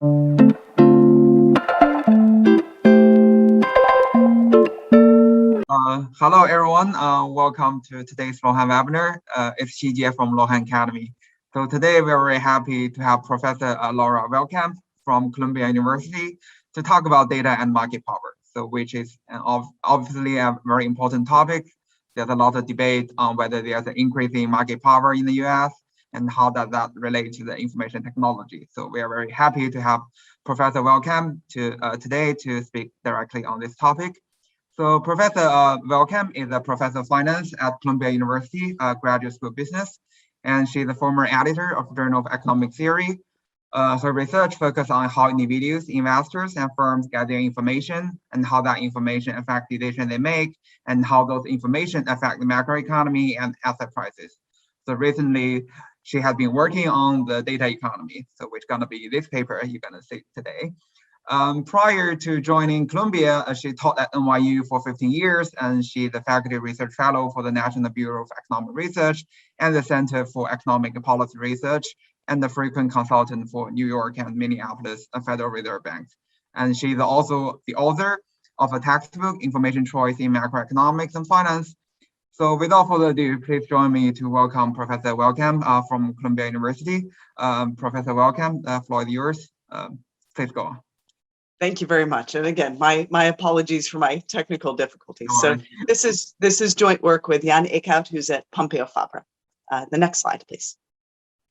Hello, everyone. Welcome to today's Luohan Webinar. It's Xijie from Luohan Academy. So today we're very happy to have Professor Laura Veldkamp from Columbia University to talk about data and market power. So which is obviously a very important topic. There's a lot of debate on whether there's an increase in market power in the US and how does that relate to the information technology. So we are very happy to have Professor Veldkamp today to speak directly on this topic. So Professor Veldkamp is a professor of finance at Columbia University, Graduate School of Business, and she's the former editor of Journal of Economic Theory. Her research focuses on how individuals, investors, and firms get their information and how that information affects decisions they make and how those information affect the macroeconomy and asset prices. So recently, she has been working on the data economy, so which is going to be this paper you're going to see today. Prior to joining Columbia, she taught at NYU for 15 years, and she's a faculty research fellow for the National Bureau of Economic Research and the Center for Economic Policy Research, and the frequent consultant for New York and Minneapolis Federal Reserve Banks. And she's also the author of a textbook, Information Choice in Macroeconomics and Finance. So without further ado, please join me to welcome Professor Veldkamp from Columbia University. Professor Veldkamp, the floor is yours. Please go on. Thank you very much. And again, my apologies for my technical difficulties. So this is joint work with Jan Eekhout, who's at Pompeo Fabra. The next slide, please.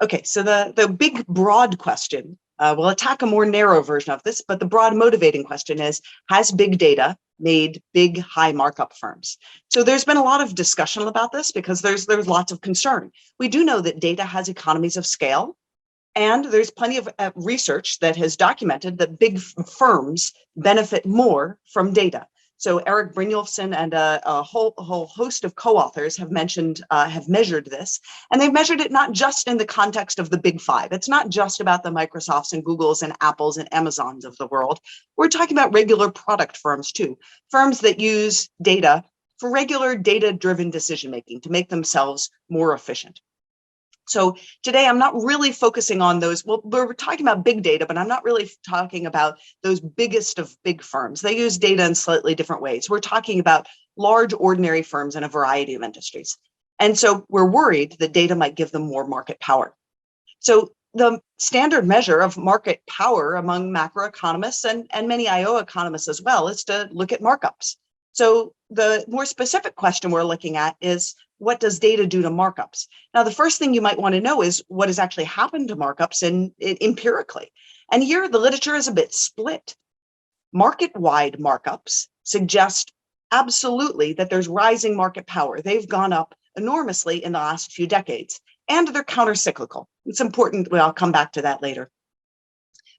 Okay, so the big broad question, we'll attack a more narrow version of this, but the broad motivating question is, has big data made big high markup firms? So there's been a lot of discussion about this because there's lots of concern. We do know that data has economies of scale. And there's plenty of research that has documented that big firms benefit more from data. So Eric Brynjolfsson and a whole host of co-authors have measured this, and they've measured it not just in the context of the big five. It's not just about the Microsofts and Googles and Apples and Amazons of the world. We're talking about regular product firms too, firms that use data for regular data-driven decision-making to make themselves more efficient. So today I'm not really focusing on those. Well, we're talking about big data, but I'm not really talking about those biggest of big firms. They use data in slightly different ways. We're talking about large ordinary firms in a variety of industries. And so we're worried that data might give them more market power. So the standard measure of market power among macroeconomists and many IO economists as well is to look at markups. So the more specific question we're looking at is, what does data do to markups? Now, the first thing you might want to know is what has actually happened to markups empirically. And here the literature is a bit split. Market-wide markups suggest absolutely that there's rising market power. They've gone up enormously in the last few decades, and they're counter-cyclical. It's important, well, I'll come back to that later.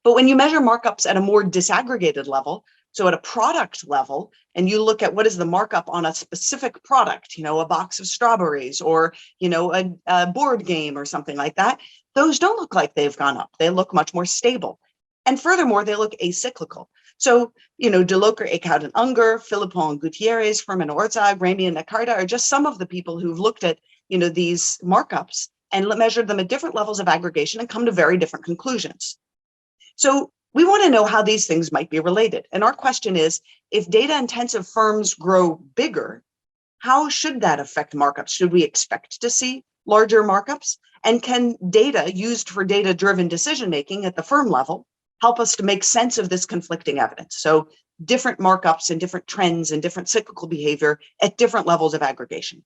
But when you measure markups at a more disaggregated level, so at a product level, and you look at what is the markup on a specific product, a box of strawberries or, a board game or something like that, those don't look like they've gone up. They look much more stable. And furthermore, they look acyclical. So, Deloker, Eekhout, and Unger, Philippon and Gutierrez, Furman, Ortzag, Ramey, and Nakarda are just some of the people who've looked at, these markups and measured them at different levels of aggregation and come to very different conclusions. So we want to know how these things might be related. And our question is, if data-intensive firms grow bigger, how should that affect markups? Should we expect to see larger markups? And can data used for data-driven decision-making at the firm level help us to make sense of this conflicting evidence? So different markups and different trends and different cyclical behavior at different levels of aggregation.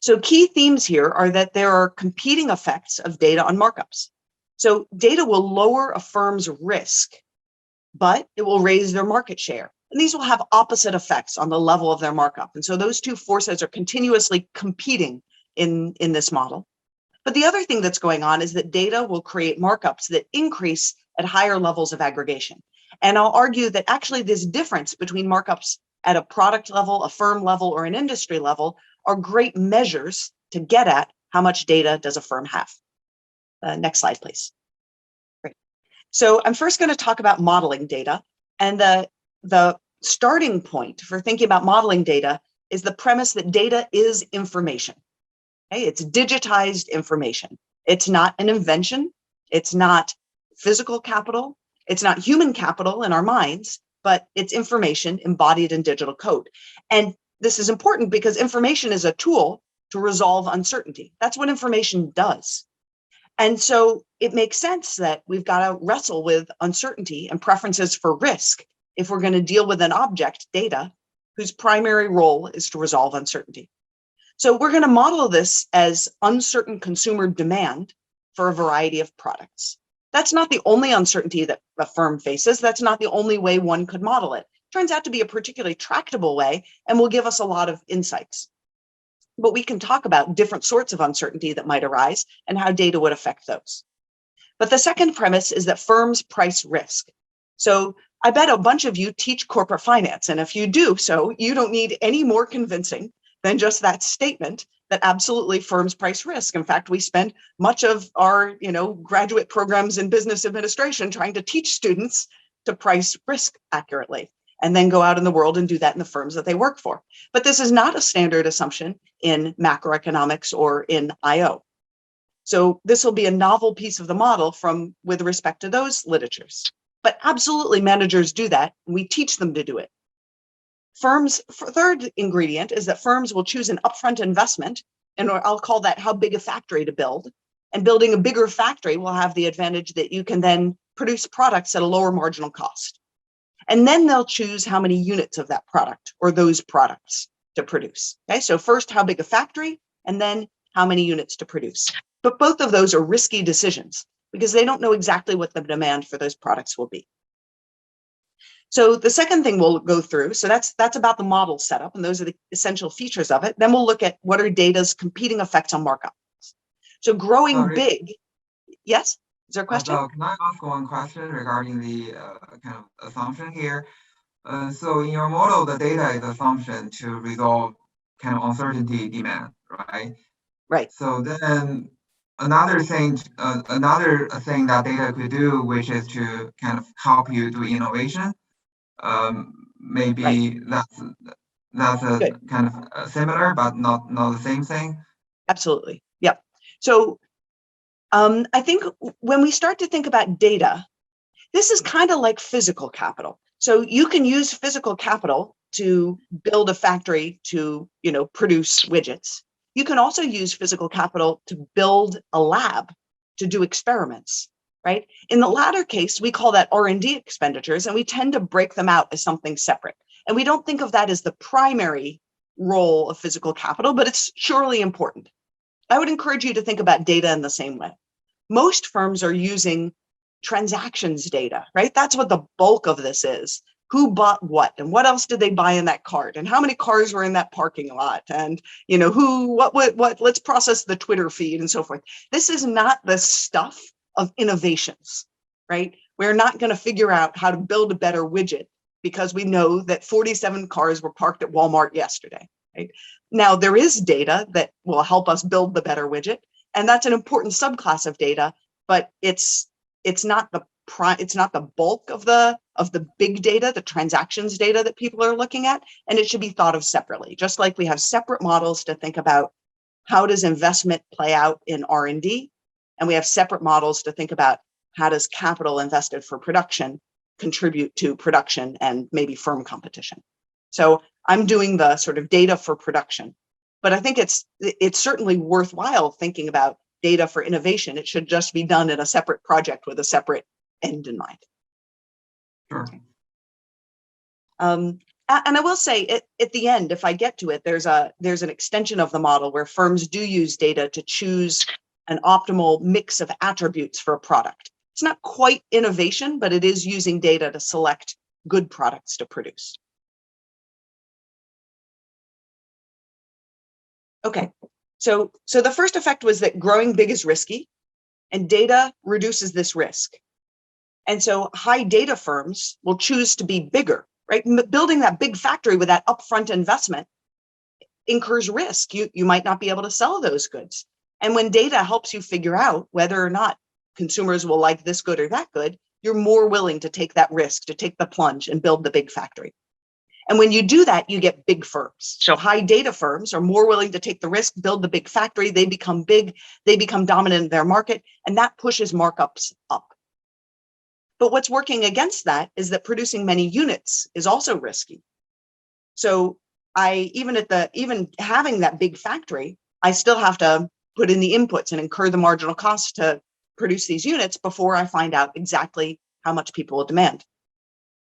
So key themes here are that there are competing effects of data on markups. So data will lower a firm's risk, but it will raise their market share. And these will have opposite effects on the level of their markup. And so those two forces are continuously competing in this model. But the other thing that's going on is that data will create markups that increase at higher levels of aggregation. And I'll argue that actually this difference between markups at a product level, a firm level, or an industry level are great measures to get at how much data does a firm have. Next slide, please. Great. So I'm first going to talk about modeling data. And the starting point for thinking about modeling data is the premise that data is information. Okay? It's digitized information. It's not an invention. It's not physical capital. It's not human capital in our minds, but it's information embodied in digital code. And this is important because information is a tool to resolve uncertainty. That's what information does. And so it makes sense that we've got to wrestle with uncertainty and preferences for risk if we're going to deal with an object, data, whose primary role is to resolve uncertainty. So we're going to model this as uncertain consumer demand for a variety of products. That's not the only uncertainty that a firm faces. That's not the only way one could model it. Turns out to be a particularly tractable way and will give us a lot of insights. But we can talk about different sorts of uncertainty that might arise and how data would affect those. But the second premise is that firms price risk. So I bet a bunch of you teach corporate finance, and if you do so, you don't need any more convincing than just that statement that absolutely firms price risk. In fact, we spend much of our graduate programs in business administration trying to teach students to price risk accurately, and then go out in the world and do that in the firms that they work for. But this is not a standard assumption in macroeconomics or in IO. So this will be a novel piece of the model with respect to those literatures. But absolutely managers do that, and we teach them to do it. Firms, third ingredient is that firms will choose an upfront investment, and I'll call that how big a factory to build. And building a bigger factory will have the advantage that you can then produce products at a lower marginal cost. And then they'll choose how many units of that product or those products to produce. Okay, so first, how big a factory, and then how many units to produce. But both of those are risky decisions because they don't know exactly what the demand for those products will be. So the second thing we'll go through, so that's about the model setup, and those are the essential features of it. Then we'll look at what are data's competing effects on markup. So growing big, yes? Is there a question? So can I ask one question regarding the kind of assumption here? So in your model, the data is assumption to resolve kind of uncertainty demand, right? Right. So then another thing that data could do, which is to kind of help you do innovation. Maybe right. that's a good. Kind of similar, but not the same thing. Absolutely. Yep. So I think when we start to think about data, this is kind of like physical capital. So you can use physical capital to build a factory to, produce widgets. You can also use physical capital to build a lab to do experiments, right? In the latter case, we call that R&D expenditures, and we tend to break them out as something separate. And we don't think of that as the primary role of physical capital, but it's surely important. I would encourage you to think about data in the same way. Most firms are using transactions data, right? That's what the bulk of this is. Who bought what, and what else did they buy in that cart, and how many cars were in that parking lot, and what, let's process the Twitter feed and so forth. This is not the stuff of innovations, right? We're not going to figure out how to build a better widget because we know that 47 cars were parked at Walmart yesterday, right? Now, there is data that will help us build the better widget, and that's an important subclass of data, but it's not the bulk of the big data, the transactions data that people are looking at, and it should be thought of separately. Just like we have separate models to think about how does investment play out in R&D, and we have separate models to think about how does capital invested for production contribute to production and maybe firm competition. So I'm doing the sort of data for production, but I think it's certainly worthwhile thinking about data for innovation. It should just be done in a separate project with a separate end in mind. Sure. And I will say at the end, if I get to it, there's an extension of the model where firms do use data to choose an optimal mix of attributes for a product. It's not quite innovation, but it is using data to select good products to produce. Okay, so the first effect was that growing big is risky, and data reduces this risk. And so high data firms will choose to be bigger, right? Building that big factory with that upfront investment incurs risk. You might not be able to sell those goods. And when data helps you figure out whether or not consumers will like this good or that good, you're more willing to take that risk, to take the plunge and build the big factory. And when you do that, you get big firms. So high data firms are more willing to take the risk, build the big factory, they become big, they become dominant in their market, and that pushes markups up. But what's working against that is that producing many units is also risky. So even having that big factory, I still have to put in the inputs and incur the marginal cost to produce these units before I find out exactly how much people will demand.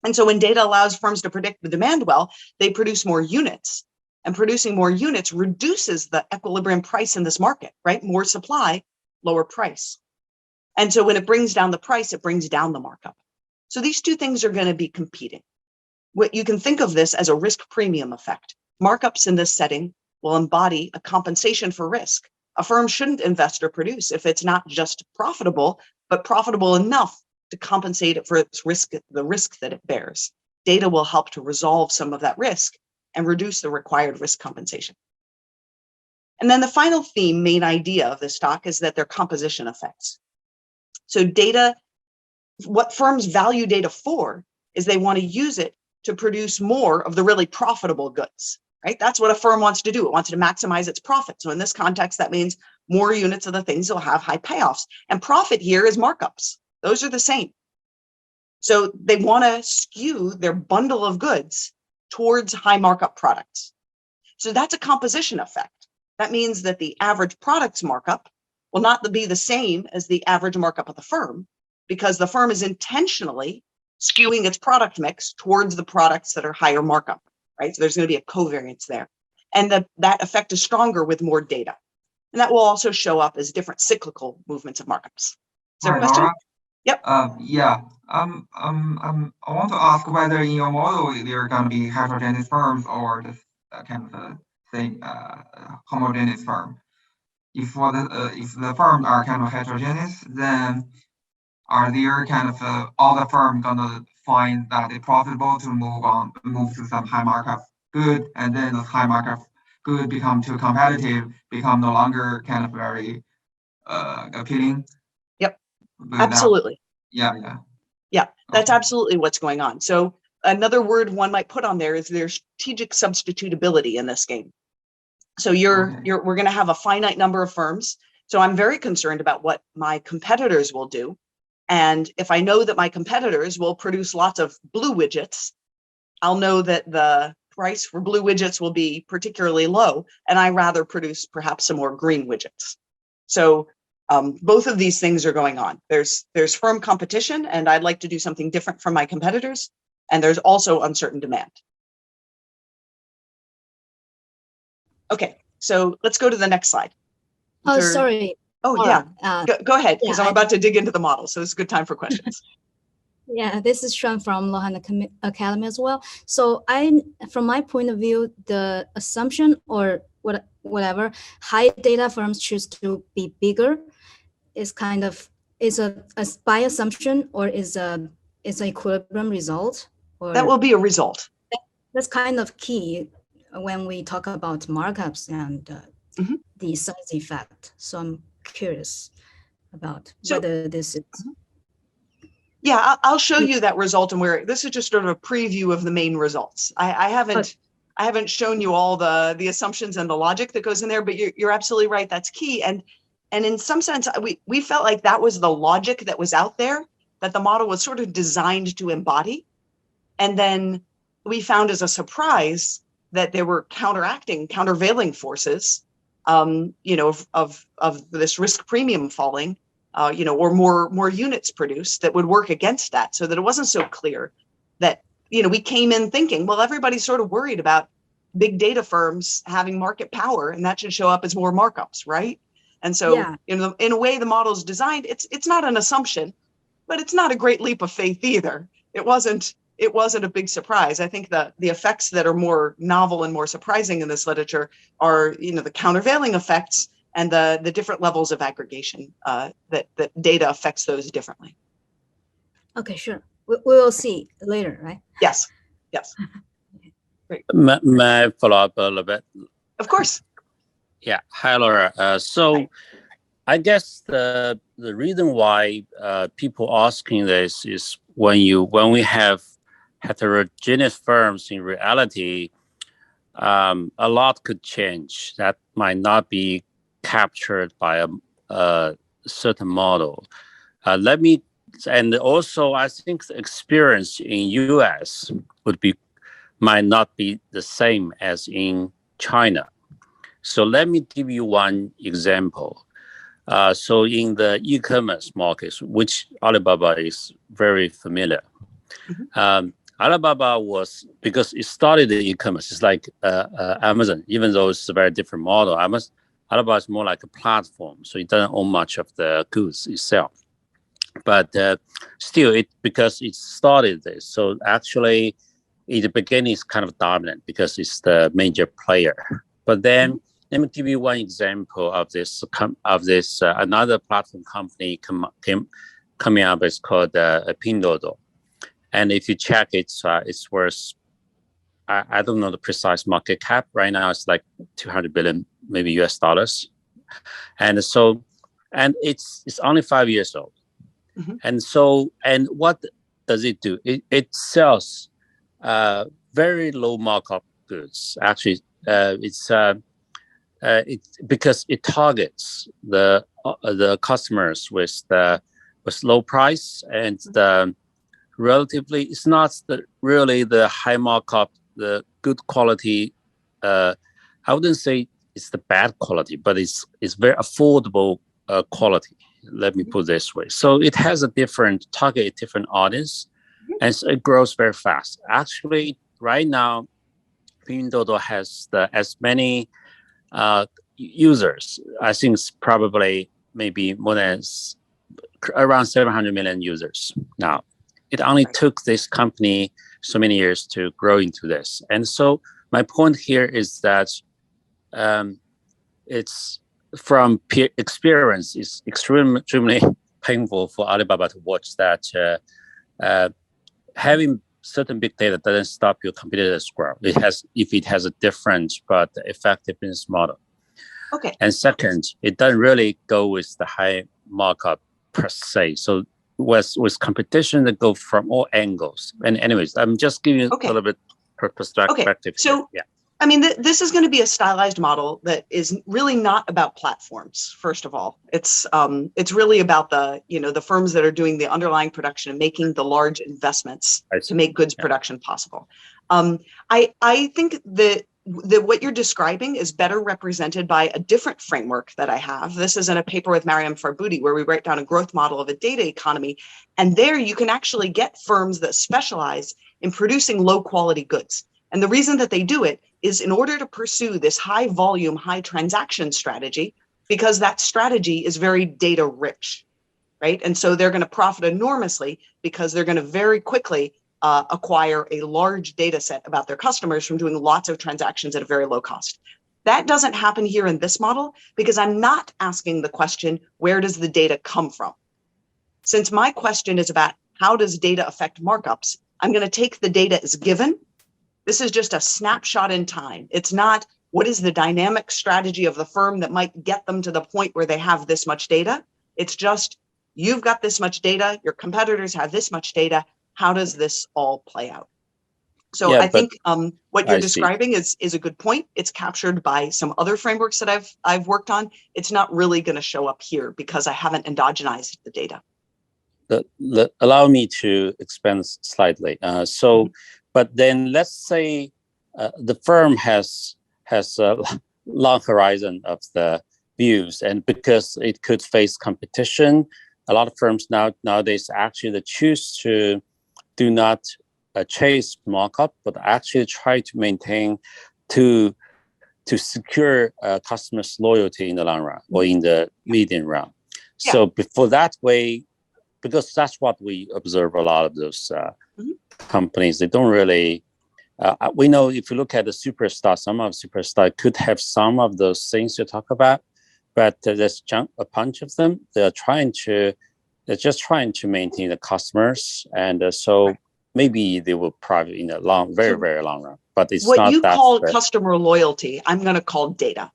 And so when data allows firms to predict the demand well, they produce more units. And producing more units reduces the equilibrium price in this market, right? More supply, lower price. And so when it brings down the price, it brings down the markup. So these two things are going to be competing. What you can think of this as a risk premium effect. Markups in this setting will embody a compensation for risk. A firm shouldn't invest or produce if it's not just profitable, but profitable enough to compensate it for its risk, the risk that it bears. Data will help to resolve some of that risk and reduce the required risk compensation. And then the final theme, main idea of this talk is that they're composition effects. So data, what firms value data for is they want to use it to produce more of the really profitable goods, right? That's what a firm wants to do. It wants to maximize its profit. So in this context, that means more units of the things that will have high payoffs. And profit here is markups. Those are the same. So they want to skew their bundle of goods towards high markup products. So that's a composition effect. That means that the average products markup will not be the same as the average markup of the firm, because the firm is intentionally skewing its product mix towards the products that are higher markup, right? So there's going to be a covariance there. And that effect is stronger with more data. And that will also show up as different cyclical movements of markups. Is there a question? Laura? Yep. Yeah. I want to ask whether in your model there are going to be heterogeneous firms or just kind of same homogeneous firm. If the firms are kind of heterogeneous, then are there kind of all the firms gonna find that it's profitable to move to some high markup good, and then the high markup good become too competitive, become no longer kind of very appealing? Yep. Absolutely. Yeah. Yeah, that's absolutely what's going on. So another word one might put on there is there's strategic substitutability in this game. So we're going to have a finite number of firms. So I'm very concerned about what my competitors will do. And if I know that my competitors will produce lots of blue widgets, I'll know that the price for blue widgets will be particularly low, and I rather produce perhaps some more green widgets. So both of these things are going on. There's firm competition, and I'd like to do something different from my competitors. And there's also uncertain demand. Okay, so let's go to the next slide. Oh, sorry. Oh, yeah. Go ahead, because I'm about to dig into the model. So it's a good time for questions. Yeah, this is Sean from Luohan Academy as well. So from my point of view, the assumption or whatever high data firms choose to be bigger is kind of a by assumption, or is an equilibrium result? Or that will be a result. That's kind of key when we talk about markups and the size effect. So I'm curious about whether this is. Yeah, I'll show you that result, and where this is just sort of a preview of the main results. I haven't shown you all the assumptions and the logic that goes in there, but you're absolutely right. That's key. And in some sense, we felt like that was the logic that was out there, that the model was sort of designed to embody. And then we found as a surprise that there were countervailing forces, of this risk premium falling, or more units produced that would work against that, so that it wasn't so clear that, we came in thinking, well, everybody's sort of worried about big data firms having market power, and that should show up as more markups, right? And so, in a way, the model is designed. It's not an assumption, but it's not a great leap of faith either. It wasn't a big surprise. I think the effects that are more novel and more surprising in this literature are, the countervailing effects and the different levels of aggregation that data affects those differently. Okay, sure. We will see later, right? Yes. Great. May I follow up a little bit? Of course. Yeah. Hi, Laura. I guess the reason why people asking this is when we have heterogeneous firms, in reality, a lot could change that might not be captured by a certain model. Let me And also, I think the experience in US might not be the same as in China. So let me give you one example. So in the e-commerce markets, which Alibaba is very familiar, Alibaba was, because it started the e-commerce, it's like Amazon, even though it's a very different model. Alibaba is more like a platform, so it doesn't own much of the goods itself. But still, because it started this, so actually, in the beginning, it's kind of dominant because it's the major player. But then, let me give you one example of this. Another platform company coming up. It's called Pinduoduo, and if you check it, it's worth. I don't know the precise market cap right now. It's like 200 billion, maybe US dollars, and so, and it's only 5 years old. And so, and what does it do? It sells very low markup goods. Actually, it's because it targets the customers with low price and relatively. It's not really the high markup, the good quality. I wouldn't say it's the bad quality, but it's very affordable quality. Let me put it this way. So it has a different audience, and so it grows very fast. Actually, right now, Pinduoduo has as many users. I think it's probably maybe more than around 700 million users now. It only took this company so many years to grow into this. And so my point here is that it's from peer experience, it's extremely painful for Alibaba to watch that having certain big data doesn't stop your competitors' growth. If it has a different but effective business model. Okay. And second, it doesn't really go with the high markup per se. So with competition that go from all angles. And anyways, I'm just giving you a little bit perspective. Okay. So yeah. I mean, this is going to be a stylized model that is really not about platforms. First of all, it's really about the firms that are doing the underlying production and making the large investments to make goods production possible. I think that what you're describing is better represented by a different framework that I have. This is in a paper with Mariam Farboudi, where we write down a growth model of a data economy, and there you can actually get firms that specialize in producing low quality goods. And the reason that they do it is in order to pursue this high volume, high transaction strategy, because that strategy is very data rich, right? And so they're going to profit enormously because they're going to very quickly acquire a large data set about their customers from doing lots of transactions at a very low cost. That doesn't happen here in this model because I'm not asking the question, where does the data come from? Since my question is about how does data affect markups, I'm going to take the data as given. This is just a snapshot in time. It's not what is the dynamic strategy of the firm that might get them to the point where they have this much data. It's just, you've got this much data, your competitors have this much data. How does this all play out? So yeah, I think what you're describing is a good point. It's captured by some other frameworks that I've worked on. It's not really going to show up here because I haven't endogenized the data. Allow me to expand slightly. But then let's say the firm has a long horizon of the views, and because it could face competition, a lot of firms nowadays actually choose to do not chase markup, but actually try to maintain to secure customers' loyalty in the long run or in the medium run. Yeah. So before that way, because that's what we observe a lot of those companies, they don't really. We know if you look at the superstar, some of the superstar could have some of those things you talk about, but there's a bunch of them. They're just trying to maintain the customers, and so maybe they will probably in the very long run. But it's what not you that call customer loyalty, I'm going to call data.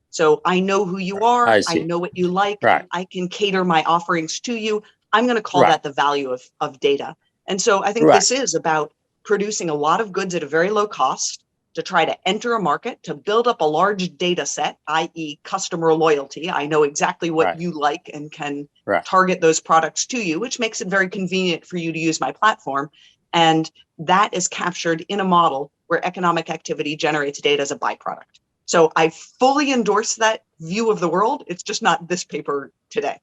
So I know who you are. I know what you like. Right. I can cater my offerings to you. I'm going to call that the value of data. And so I think this is about producing a lot of goods at a very low cost to try to enter a market, to build up a large data set, i.e. customer loyalty. I know exactly what you like and can target those products to you, which makes it very convenient for you to use my platform. And that is captured in a model where economic activity generates data as a byproduct. So I fully endorse that view of the world. It's just not this paper today.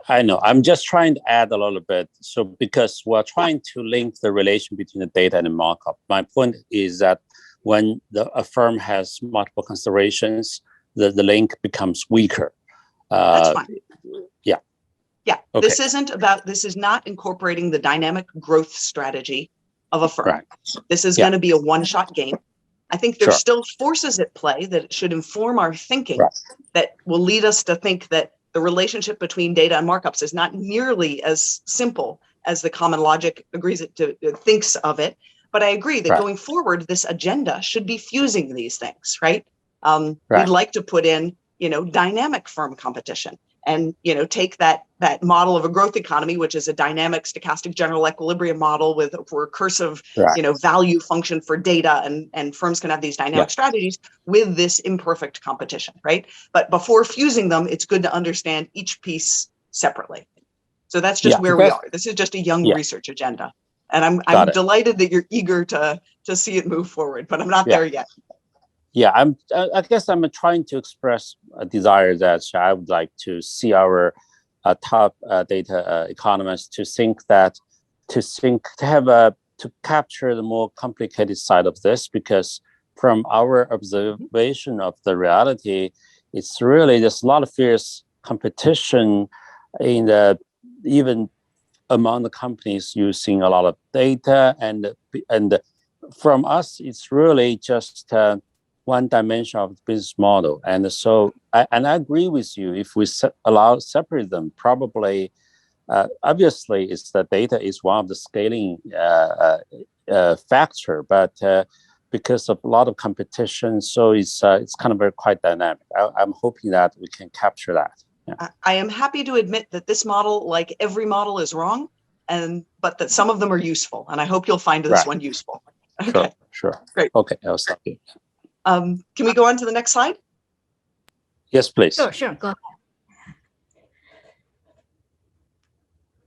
I know. I'm just trying to add a little bit. So because we're trying to link the relation between the data and the markup. My point is that when a firm has multiple considerations, the link becomes weaker. That's fine. Yeah. Yeah. Okay. This is not incorporating the dynamic growth strategy of a firm. Right. This is going to be a one-shot game. I think there's still forces at play that should inform our thinking that will lead us to think that the relationship between data and markups is not nearly as simple as the common logic thinks of it. But I agree that going forward, this agenda should be fusing these things, right? We'd like to put in, dynamic firm competition and, take that model of a growth economy, which is a dynamic stochastic general equilibrium model with a recursive, value function for data, and firms can have these dynamic strategies with this imperfect competition, right? But before fusing them, it's good to understand each piece separately. So that's just where we are. This is just a young research agenda. And I'm delighted that you're eager to see it move forward, but I'm not there yet. Yeah, I guess I'm trying to express a desire that I would like to see our top data economists to capture the more complicated side of this, because from our observation of the reality, it's really there's a lot of fierce competition even among the companies using a lot of data, and from us, it's really just one dimension of the business model. And so, I agree with you. If we separate them, probably, obviously, it's the data is one of the scaling factor, but because of a lot of competition, so it's kind of very quite dynamic. I'm hoping that we can capture that. Yeah. I am happy to admit that this model, like every model, is wrong, but that some of them are useful, and I hope you'll find this one useful. Okay. Sure. Great. Okay, I'll stop you. Can we go on to the next slide? Yes, please. Sure. Go ahead.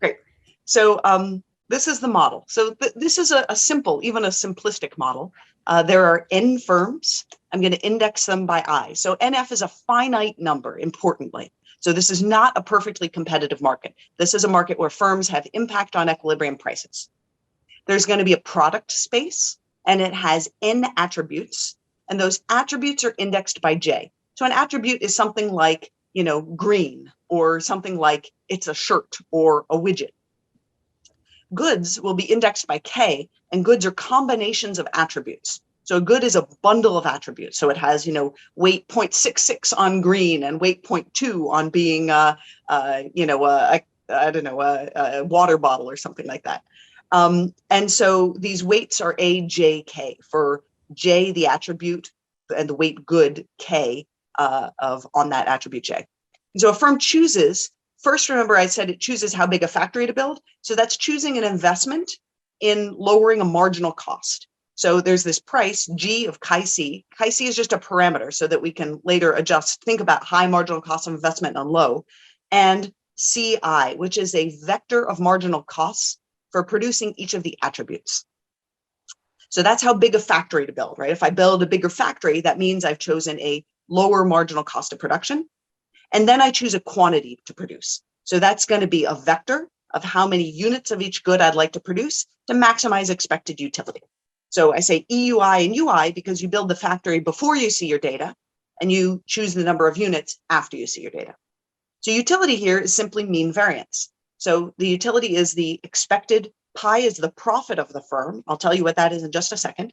Great. So this is the model. So this is a simple, even a simplistic model. There are n firms. I'm going to index them by I. So NF is a finite number, importantly. So this is not a perfectly competitive market. This is a market where firms have impact on equilibrium prices. There's going to be a product space, and it has n attributes. And those attributes are indexed by J. So an attribute is something like, green, or something like it's a shirt or a widget. Goods will be indexed by K, and goods are combinations of attributes. So a good is a bundle of attributes. So it has, weight 0.66 on green and weight 0.2 on being, a water bottle or something like that. And so these weights are A, J, K. For J, the attribute, and the weight good K on that attribute J. And so a firm chooses, first remember I said it chooses how big a factory to build. So that's choosing an investment in lowering a marginal cost. So there's this price, G of chi C. Chi C is just a parameter so that we can later think about high marginal cost of investment and low. And CI, which is a vector of marginal costs for producing each of the attributes. So that's how big a factory to build, right? If I build a bigger factory, that means I've chosen a lower marginal cost of production. And then I choose a quantity to produce. So that's going to be a vector of how many units of each good I'd like to produce to maximize expected utility. So I say EUI and UI because you build the factory before you see your data, and you choose the number of units after you see your data. So utility here is simply mean variance. So the utility is the expected, pi is the profit of the firm. I'll tell you what that is in just a second,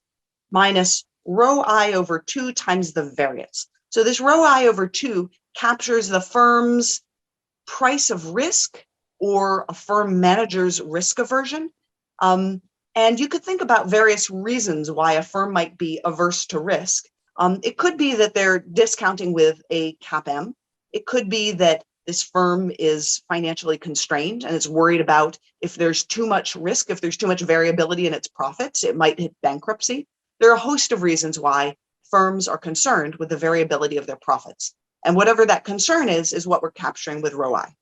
minus rho I over 2 times the variance. So this rho I over 2 captures the firm's price of risk or a firm manager's risk aversion. And you could think about various reasons why a firm might be averse to risk. It could be that they're discounting with a CAPM. It could be that this firm is financially constrained and is worried about if there's too much risk, if there's too much variability in its profits, it might hit bankruptcy. there are a host of reasons why firms are concerned with the variability of their profits. And whatever that concern is what we're capturing with rho I.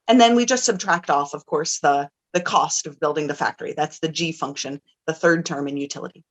And then we just subtract off, of course, the cost of building the factory. That's the G function, the third term in utility.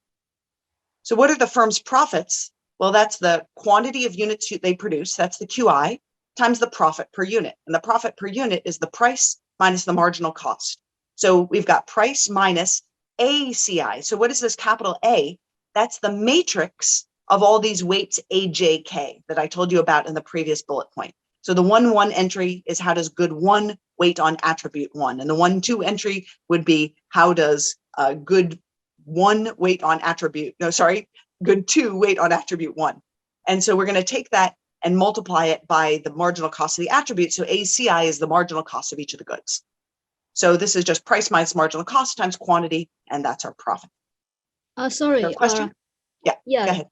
So what are the firm's profits? Well, that's the quantity of units they produce. That's the QI times the profit per unit. And the profit per unit is the price minus the marginal cost. So we've got price minus ACI. So what is this capital A? That's the matrix of all these weights AJK that I told you about in the previous bullet point. So the 1-1 entry is how does good 1 weight on attribute 1, and the 1-2 entry would be how does good 1 weight on attribute, no, sorry, good 2 weight on attribute 1. And so we're going to take that and multiply it by the marginal cost of the attribute. So ACI is the marginal cost of each of the goods. So this is just price minus marginal cost times quantity, and that's our profit. Sorry, question? Yeah, go ahead.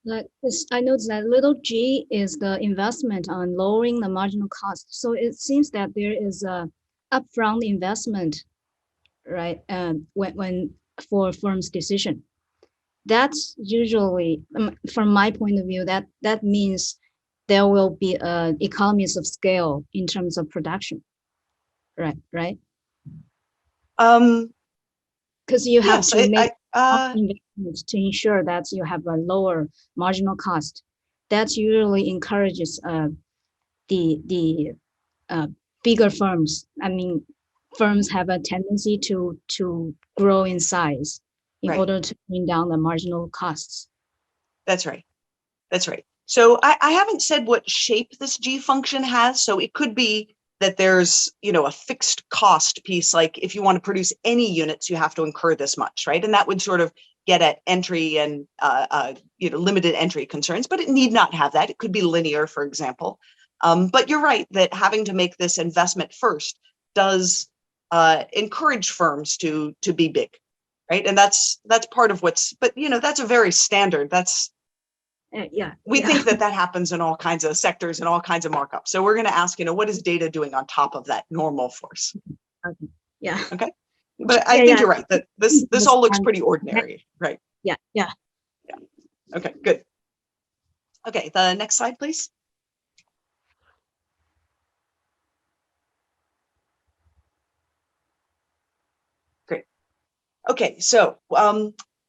I noticed that little g is the investment on lowering the marginal cost. So it seems that there is a upfront investment, right? When for firm's decision, that's usually, from my point of view, that means there will be economies of scale in terms of production, right? Because you have to make investments to ensure that you have a lower marginal cost. That usually encourages the bigger firms. I mean, firms have a tendency to grow in size in order to bring down the marginal costs. That's right. That's right. So I haven't said what shape this G function has. So it could be that there's, a fixed cost piece, like if you want to produce any units, you have to incur this much, right? And that would sort of get at entry and, limited entry concerns, but it need not have that. It could be linear, for example. But you're right that having to make this investment first does encourage firms to be big, right? And that's part of what's, but that's a very standard, we think that happens in all kinds of sectors and all kinds of markups. So we're going to ask, what is data doing on top of that normal force? Okay. Yeah. Okay. But I think you're right that this all looks pretty ordinary, right? Yeah. Okay, good. Okay, the next slide, please. Great. Okay, so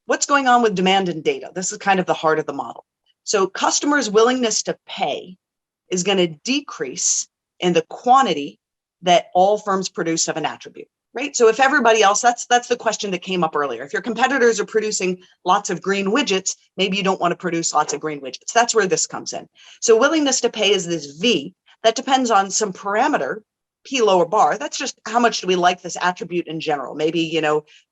what's going on with demand and data? This is kind of the heart of the model. So customers' willingness to pay is going to decrease in the quantity that all firms produce of an attribute, right? So if everybody else, that's the question that came up earlier. If your competitors are producing lots of green widgets, maybe you don't want to produce lots of green widgets. That's where this comes in. So willingness to pay is this V that depends on some parameter, P lower bar. That's just how much do we like this attribute in general. Maybe,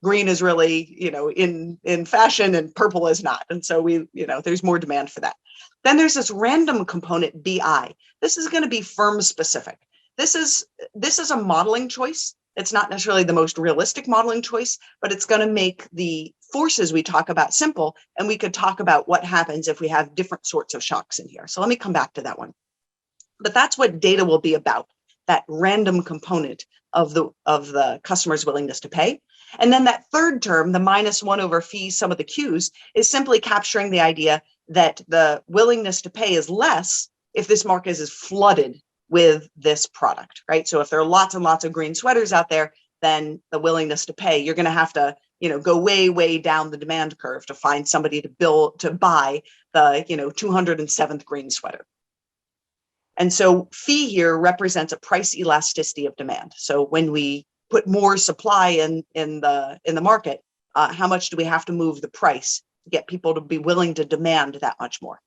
green is really, in fashion and purple is not. And so there's more demand for that. Then there's this random component BI. This is going to be firm specific. This is a modeling choice. It's not necessarily the most realistic modeling choice, but it's going to make the forces we talk about simple. And we could talk about what happens if we have different sorts of shocks in here. So let me come back to that one. But that's what data will be about, that random component of the customer's willingness to pay. And then that third term, the -1 over phi sum of the Q's, is simply capturing the idea that the willingness to pay is less if this market is flooded with this product, right? So if there are lots and lots of green sweaters out there, then the willingness to pay, you're going to have to, go way down the demand curve to find somebody to buy the, 207th green sweater. And so phi here represents a price elasticity of demand. So when we put more supply in the market, how much do we have to move the price to get people to be willing to demand that much more?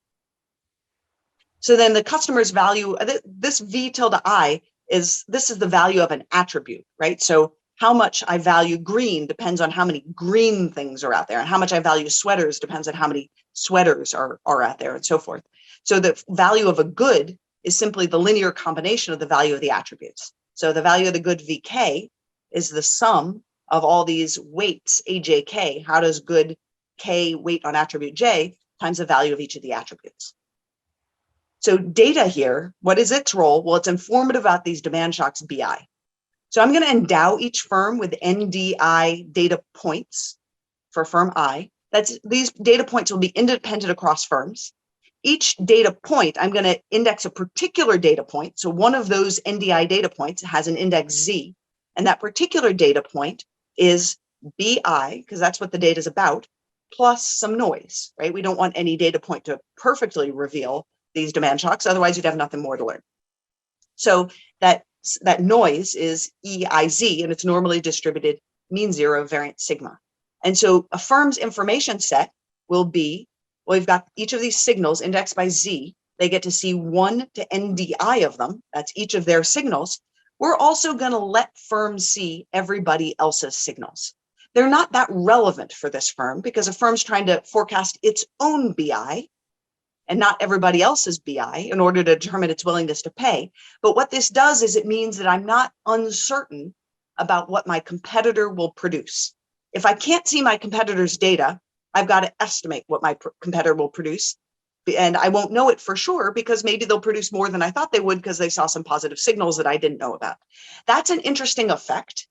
So then the customer's value, this V tilde I is the value of an attribute, right? So how much I value green depends on how many green things are out there, and how much I value sweaters depends on how many sweaters are out there, and so forth. So the value of a good is simply the linear combination of the value of the attributes. So the value of the good VK is the sum of all these weights, AJK. How does good K weight on attribute J times the value of each of the attributes? So data here, what is its role? Well, it's informative about these demand shocks BI. So I'm going to endow each firm with NDI data points for firm I these data points will be independent across firms. Each data point, I'm going to index a particular data point. So one of those NDI data points has an index Z, and that particular data point is BI, because that's what the data is about, plus some noise, right? We don't want any data point to perfectly reveal these demand shocks, otherwise you'd have nothing more to learn. So that noise is EIZ, and it's normally distributed mean zero variance sigma. And so a firm's information set will be, well, we've got each of these signals indexed by Z. They get to see 1 to NDI of them. That's each of their signals. We're also going to let firms see everybody else's signals. They're not that relevant for this firm because a firm's trying to forecast its own BI and not everybody else's BI in order to determine its willingness to pay. But what this does is it means that I'm not uncertain about what my competitor will produce. If I can't see my competitor's data, I've got to estimate what my competitor will produce. And I won't know it for sure because maybe they'll produce more than I thought they would because they saw some positive signals that I didn't know about. That's an interesting effect,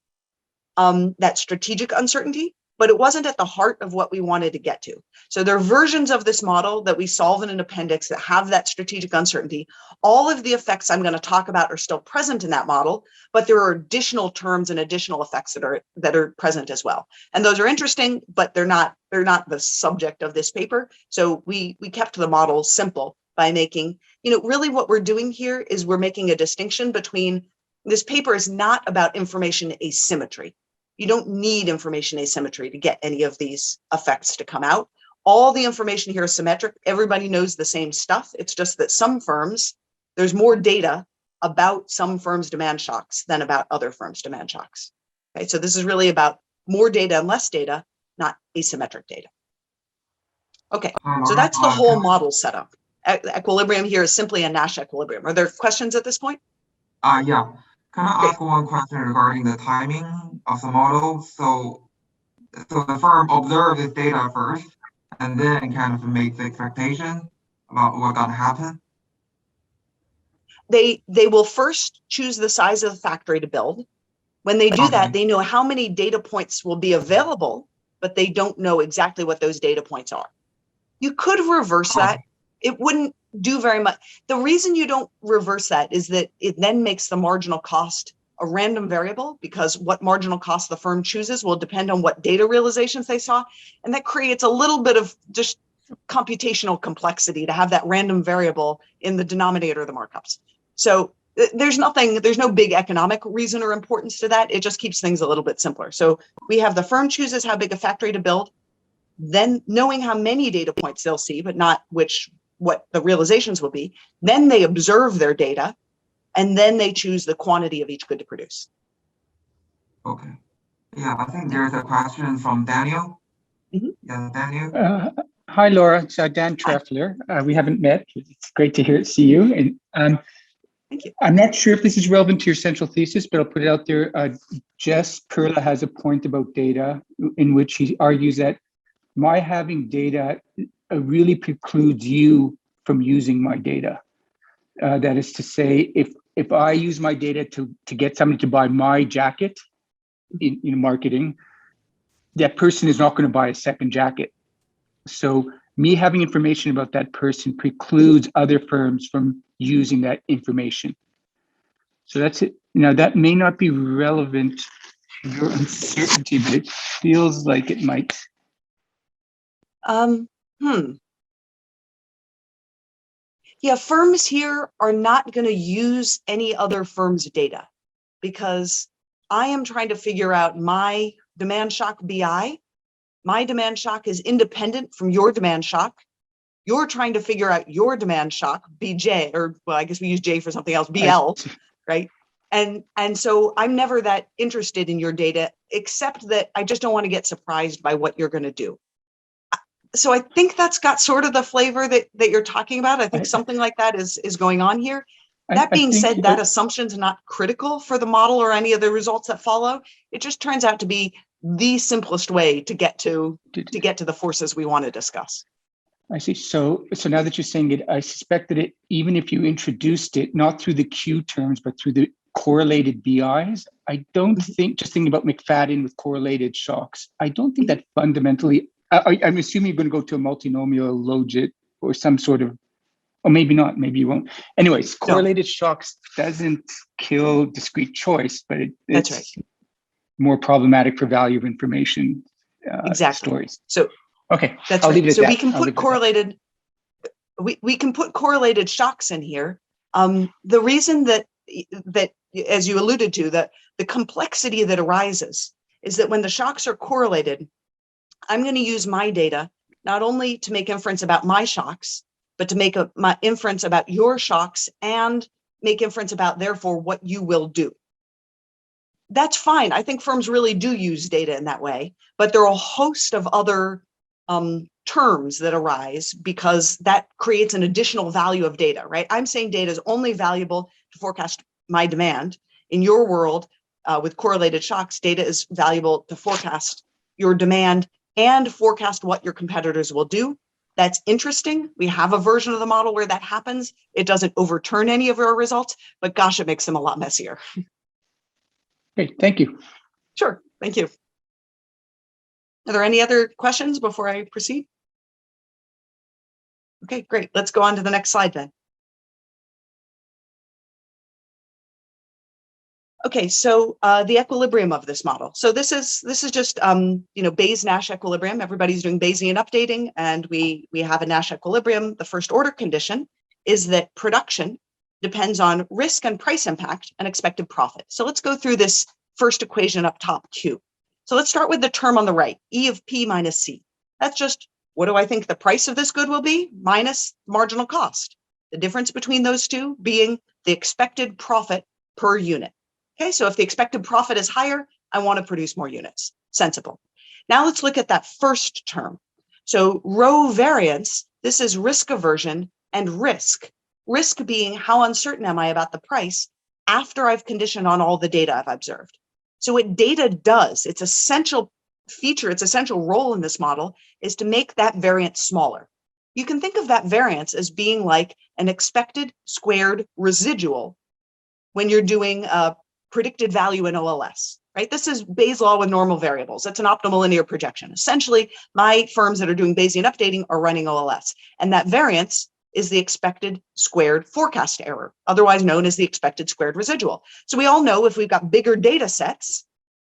that strategic uncertainty, but it wasn't at the heart of what we wanted to get to. So there are versions of this model that we solve in an appendix that have that strategic uncertainty. All of the effects I'm going to talk about are still present in that model, but there are additional terms and additional effects that are present as well. And those are interesting, but they're not the subject of this paper. So we kept the model simple by making, really what we're doing here is we're making a distinction between, this paper is not about information asymmetry. You don't need information asymmetry to get any of these effects to come out. All the information here is symmetric. Everybody knows the same stuff. It's just that some firms, there's more data about some firms' demand shocks than about other firms' demand shocks. Okay, so this is really about more data and less data, not asymmetric data. Okay, so that's the whole model setup. Equilibrium here is simply a Nash equilibrium. Are there questions at this point? Yeah. Can I ask one question regarding the timing of the model? So the firm observes this data first, and then kind of make the expectation about what's going to happen? They will first choose the size of the factory to build. When they do that, they know how many data points will be available, but they don't know exactly what those data points are. You could reverse that. It wouldn't do very much. The reason you don't reverse that is that it then makes the marginal cost a random variable, because what marginal cost the firm chooses will depend on what data realizations they saw. And that creates a little bit of just computational complexity to have that random variable in the denominator of the markups. So there's no big economic reason or importance to that. It just keeps things a little bit simpler. So we have the firm chooses how big a factory to build, then knowing how many data points they'll see, but not what the realizations will be. Then they observe their data, and then they choose the quantity of each good to produce. Okay. Yeah, I think there's a question from Daniel. Mm-hmm. Yeah, Daniel. Hi, Laura. It's Dan Treffler. We haven't met. It's great to see you. And thank you. I'm not sure if this is relevant to your central thesis, but I'll put it out there. Jess Perla has a point about data in which he argues that my having data really precludes you from using my data. That is to say, if I use my data to get somebody to buy my jacket in marketing, that person is not going to buy a second jacket. So me having information about that person precludes other firms from using that information. So that's it. Now that may not be relevant to your uncertainty, but it feels like it might. Yeah, firms here are not going to use any other firm's data because I am trying to figure out my demand shock BI. My demand shock is independent from your demand shock. You're trying to figure out your demand shock, BJ, or well, I guess we use J for something else, BL, right? And so I'm never that interested in your data, except that I just don't want to get surprised by what you're going to do. So I think that's got sort of the flavor that you're talking about. I think something like that is going on here. That being said, that assumption's not critical for the model or any of the results that follow. It just turns out to be the simplest way to get to the forces we want to discuss. I see. So now that you're saying it, I suspect that even if you introduced it, not through the Q terms, but through the correlated BIs, I don't think, just thinking about McFadden with correlated shocks, I don't think that fundamentally I'm assuming you're going to go to a multinomial logit or some sort of, or maybe not, maybe you won't. Anyways, correlated shocks doesn't kill discrete choice, but That's it's right. more problematic for value of information Exactly. stories. So okay, that's I'll right. leave it at So that. we can put correlated, we can put correlated shocks in here. The reason that, as you alluded to, that the complexity that arises is that when the shocks are correlated, I'm going to use my data not only to make inference about my shocks, but to make my inference about your shocks and make inference about, therefore, what you will do. That's fine. I think firms really do use data in that way, but there are a host of other terms that arise because that creates an additional value of data, right? I'm saying data is only valuable to forecast my demand. In your world, with correlated shocks, data is valuable to forecast your demand and forecast what your competitors will do. That's interesting. We have a version of the model where that happens. It doesn't overturn any of our results, but gosh, it makes them a lot messier. Okay, thank you. Sure, thank you. Are there any other questions before I proceed? Okay, great. Let's go on to the next slide then. Okay, so the equilibrium of this model. So this is just Bayes-Nash equilibrium. Everybody's doing Bayesian updating, and we have a Nash equilibrium. The first order condition is that production depends on risk and price impact and expected profit. So let's go through this first equation up top, Q. So let's start with the term on the right, E of P minus C. That's just, what do I think the price of this good will be minus marginal cost? The difference between those two being the expected profit per unit. Okay, so if the expected profit is higher, I want to produce more units. Sensible. Now let's look at that first term. So rho variance, this is risk aversion and risk. Risk being how uncertain am I about the price after I've conditioned on all the data I've observed. So what data does, its essential feature, its essential role in this model is to make that variance smaller. You can think of that variance as being like an expected squared residual when you're doing a predicted value in OLS, right? This is Bayes' law with normal variables. That's an optimal linear projection. Essentially, my firms that are doing Bayesian updating are running OLS, and that variance is the expected squared forecast error, otherwise known as the expected squared residual. So we all know if we've got bigger data sets,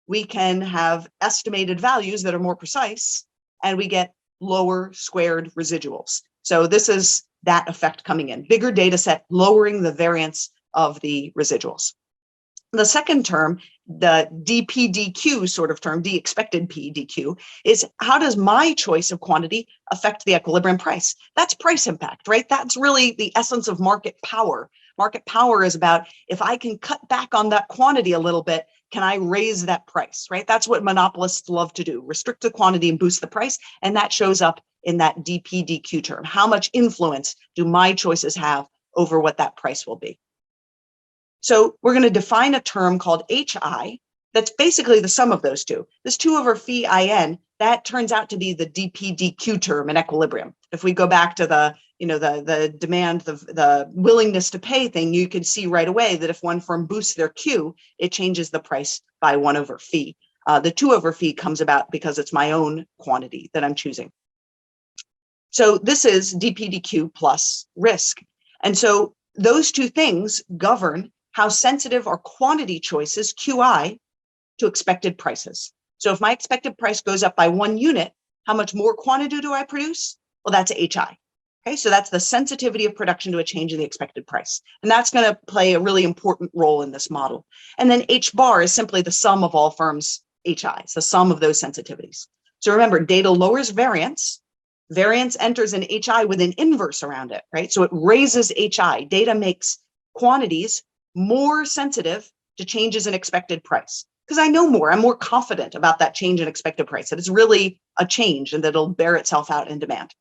we can have estimated values that are more precise, and we get lower squared residuals. So this is that effect coming in. Bigger data set, lowering the variance of the residuals. The second term, the dPdQ sort of term, d expected P dQ, is how does my choice of quantity affect the equilibrium price? That's price impact, right? That's really the essence of market power. Market power is about, if I can cut back on that quantity a little bit, can I raise that price, right? That's what monopolists love to do, restrict the quantity and boost the price. And that shows up in that dPdQ term. How much influence do my choices have over what that price will be? So we're going to define a term called HI that's basically the sum of those two. This 2 over phi in, that turns out to be the dPdQ term in equilibrium. If we go back to the demand, the willingness to pay thing, you can see right away that if one firm boosts their Q, it changes the price by 1 over phi. The 2 over phi comes about because it's my own quantity that I'm choosing. So this is dPdQ plus risk. And so those two things govern how sensitive are quantity choices, QI, to expected prices. So if my expected price goes up by 1 unit, how much more quantity do I produce? Well, that's HI. Okay, so that's the sensitivity of production to a change in the expected price. And that's going to play a really important role in this model. And then H bar is simply the sum of all firms' HIs, the sum of those sensitivities. So remember, data lowers variance. Variance enters an HI with an inverse around it, right? So it raises HI. Data makes quantities more sensitive to changes in expected price because I know more. I'm more confident about that change in expected price, that it's really a change and that it'll bear itself out in demand.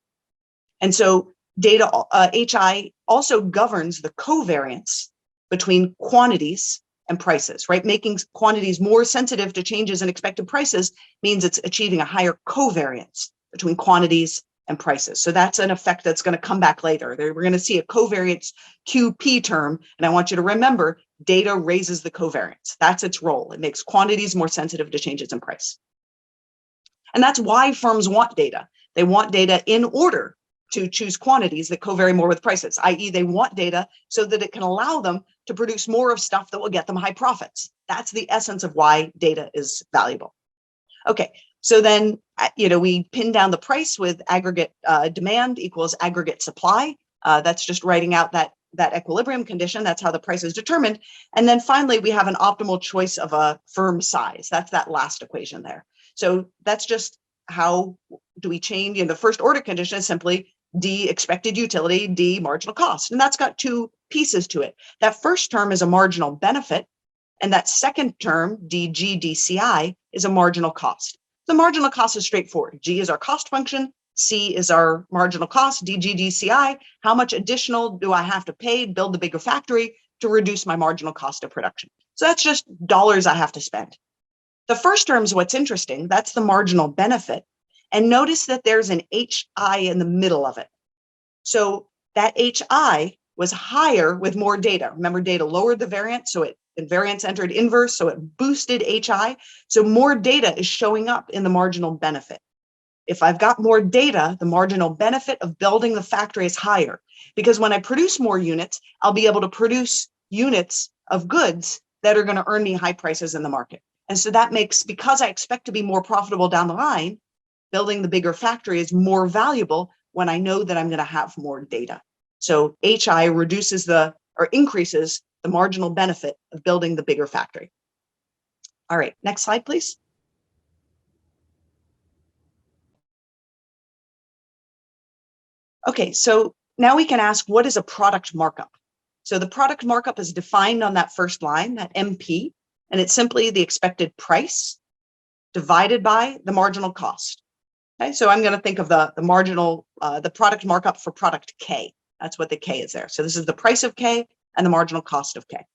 And so data HI also governs the covariance between quantities and prices, right? Making quantities more sensitive to changes in expected prices means it's achieving a higher covariance between quantities and prices. So that's an effect that's going to come back later. We're going to see a covariance QP term, and I want you to remember data raises the covariance. That's its role. It makes quantities more sensitive to changes in price. And that's why firms want data, They want data in order to choose quantities that covary more with prices, i.e. they want data so that it can allow them to produce more of stuff that will get them high profits. That's the essence of why data is valuable. Okay, so then, we pin down the price with aggregate demand equals aggregate supply. That's just writing out that equilibrium condition. That's how the price is determined. And then finally, we have an optimal choice of a firm size. That's that last equation there. So that's just how do we change in the first order condition is simply D expected utility, D marginal cost. And that's got two pieces to it. That first term is a marginal benefit. And that second term, DG DCI, is a marginal cost. The marginal cost is straightforward. G is our cost function. C is our marginal cost, DG DCI. How much additional do I have to pay, build the bigger factory to reduce my marginal cost of production? So that's just dollars I have to spend. The first term is what's interesting. That's the marginal benefit. And notice that there's an HI in the middle of it. So that HI was higher with more data. Remember, data lowered the variance, and variance entered inverse, so it boosted HI. So more data is showing up in the marginal benefit. If I've got more data, the marginal benefit of building the factory is higher, because when I produce more units, I'll be able to produce units of goods that are going to earn me high prices in the market. And so that makes, because I expect to be more profitable down the line, building the bigger factory is more valuable when I know that I'm going to have more data. So HI increases the marginal benefit of building the bigger factory. All right, next slide, please. Okay, so now we can ask, what is a product markup? So the product markup is defined on that first line, that MP, and it's simply the expected price divided by the marginal cost. Okay, so I'm going to think of the product markup for product K. That's what the K is there. So this is the price of K and the marginal cost of K.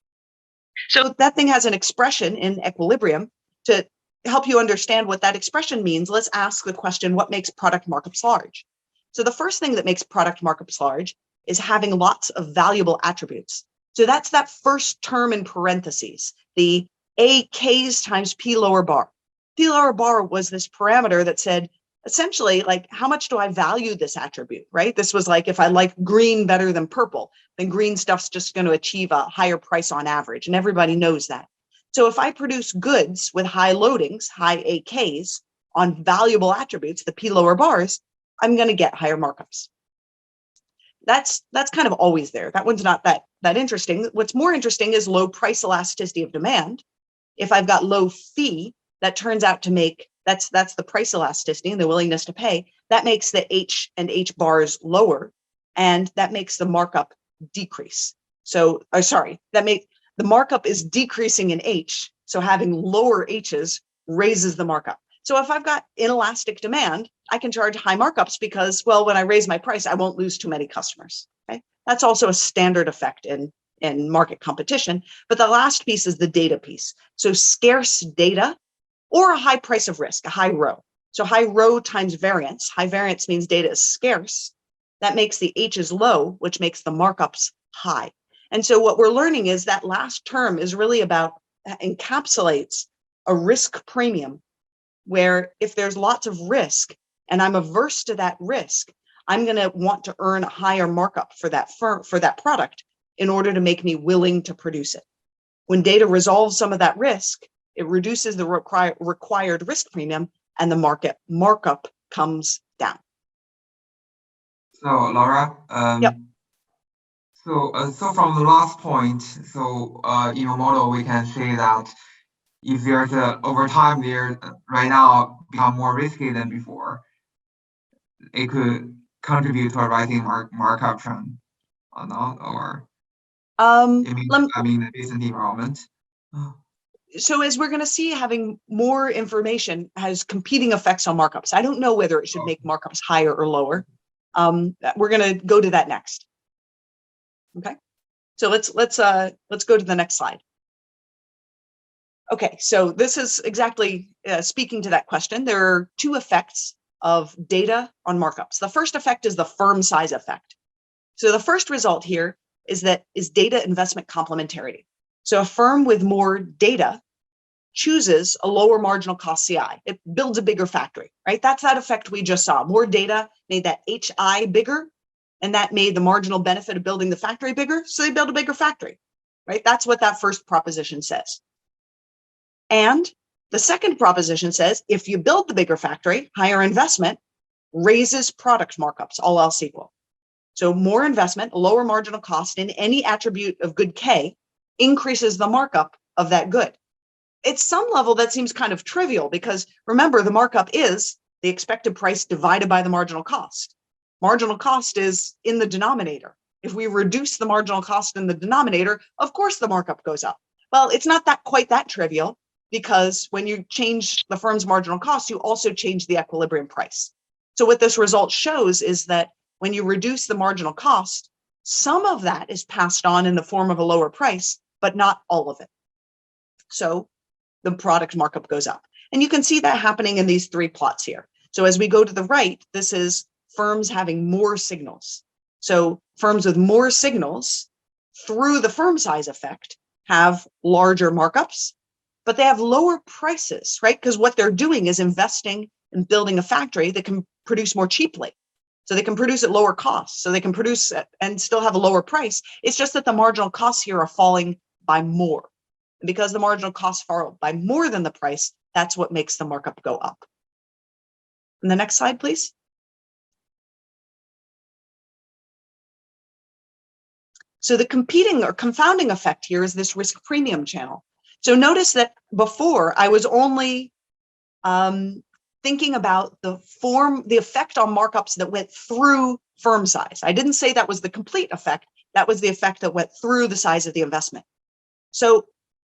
So that thing has an expression in equilibrium. To help you understand what that expression means, let's ask the question, what makes product markups large? So the first thing that makes product markups large is having lots of valuable attributes. So that's that first term in parentheses, the AKs times P lower bar. P lower bar was this parameter that said, essentially, like, how much do I value this attribute, right? This was like, if I like green better than purple, then green stuff's just going to achieve a higher price on average, and everybody knows that. So if I produce goods with high loadings, high AKs on valuable attributes, the P lower bars, I'm going to get higher markups. That's kind of always there. That one's not that interesting. What's more interesting is low price elasticity of demand. If I've got low fee, that turns out to make, that's the price elasticity and the willingness to pay. That makes the H and H bars lower, and that makes the markup decrease. So, the markup is decreasing in H. So having lower H's raises the markup. So if I've got inelastic demand, I can charge high markups because, well, when I raise my price, I won't lose too many customers. Okay, that's also a standard effect in market competition. But the last piece is the data piece. So scarce data or a high price of risk, a high rho. So high rho times variance. High variance means data is scarce. That makes the H's low, which makes the markups high. And so what we're learning is that last term is really about, encapsulates a risk premium, where if there's lots of risk and I'm averse to that risk, I'm going to want to earn a higher markup for that product in order to make me willing to produce it. When data resolves some of that risk, it reduces the required risk premium, and the markup comes down. So Laura, Yep. So from the last point, in your model, we can say that if there's over time there right now become more risky than before, it could contribute to a rising markup trend or not, or the recent development. So as we're going to see, having more information has competing effects on markups. I don't know whether it should make markups higher or lower. We're going to go to that next. Okay, so let's go to the next slide. Okay, so this is exactly speaking to that question. There are two effects of data on markups. The first effect is the firm size effect. So the first result here is data investment complementarity. So a firm with more data chooses a lower marginal cost CI. It builds a bigger factory, right? That's that effect we just saw. More data made that HI bigger, and that made the marginal benefit of building the factory bigger, so they build a bigger factory, right? That's what that first proposition says. And the second proposition says, if you build the bigger factory, higher investment raises product markups, all else equal. So more investment, lower marginal cost in any attribute of good K increases the markup of that good. At some level, that seems kind of trivial because remember, the markup is the expected price divided by the marginal cost. Marginal cost is in the denominator. If we reduce the marginal cost in the denominator, of course the markup goes up. Well, it's not that quite that trivial because when you change the firm's marginal cost, you also change the equilibrium price. So what this result shows is that when you reduce the marginal cost, some of that is passed on in the form of a lower price, but not all of it. So the product markup goes up. And you can see that happening in these three plots here. So as we go to the right, this is firms having more signals. So firms with more signals through the firm size effect have larger markups, but they have lower prices, right? Because what they're doing is investing in building a factory that can produce more cheaply. So they can produce at lower costs. So they can produce and still have a lower price. It's just that the marginal costs here are falling by more. And because the marginal costs fall by more than the price, that's what makes the markup go up. And the next slide, please. So the competing or confounding effect here is this risk premium channel. So notice that before I was only thinking about the effect on markups that went through firm size. I didn't say that was the complete effect. That was the effect that went through the size of the investment. So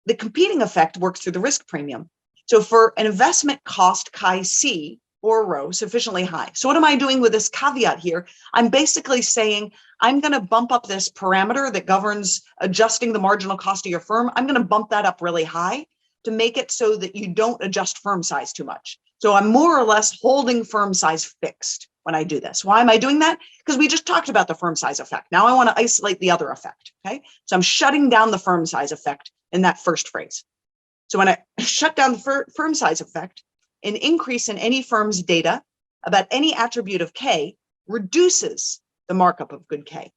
the competing effect works through the risk premium. So for an investment cost chi-C or rho sufficiently high. So what am I doing with this caveat here? I'm basically saying I'm going to bump up this parameter that governs adjusting the marginal cost of your firm. I'm going to bump that up really high to make it so that you don't adjust firm size too much. So I'm more or less holding firm size fixed when I do this. Why am I doing that? Because we just talked about the firm size effect. Now I want to isolate the other effect, okay? So I'm shutting down the firm size effect in that first phrase. So when I shut down the firm size effect, an increase in any firm's data about any attribute of K reduces the markup of good K.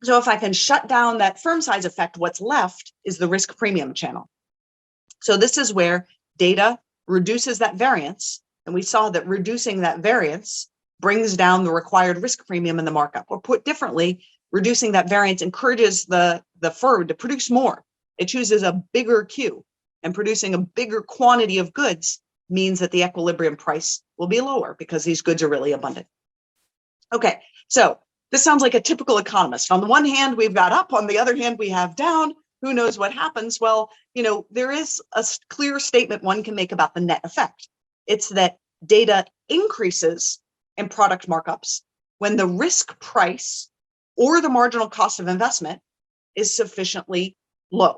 So if I can shut down that firm size effect, what's left is the risk premium channel. So this is where data reduces that variance. And we saw that reducing that variance brings down the required risk premium in the markup. Or put differently, reducing that variance encourages the firm to produce more. It chooses a bigger Q, and producing a bigger quantity of goods means that the equilibrium price will be lower because these goods are really abundant. Okay, so this sounds like a typical economist. On the one hand, we've got up, on the other hand, we have down. Who knows what happens? Well, you know, there is a clear statement one can make about the net effect. It's that data increases in product markups when the risk price or the marginal cost of investment is sufficiently low.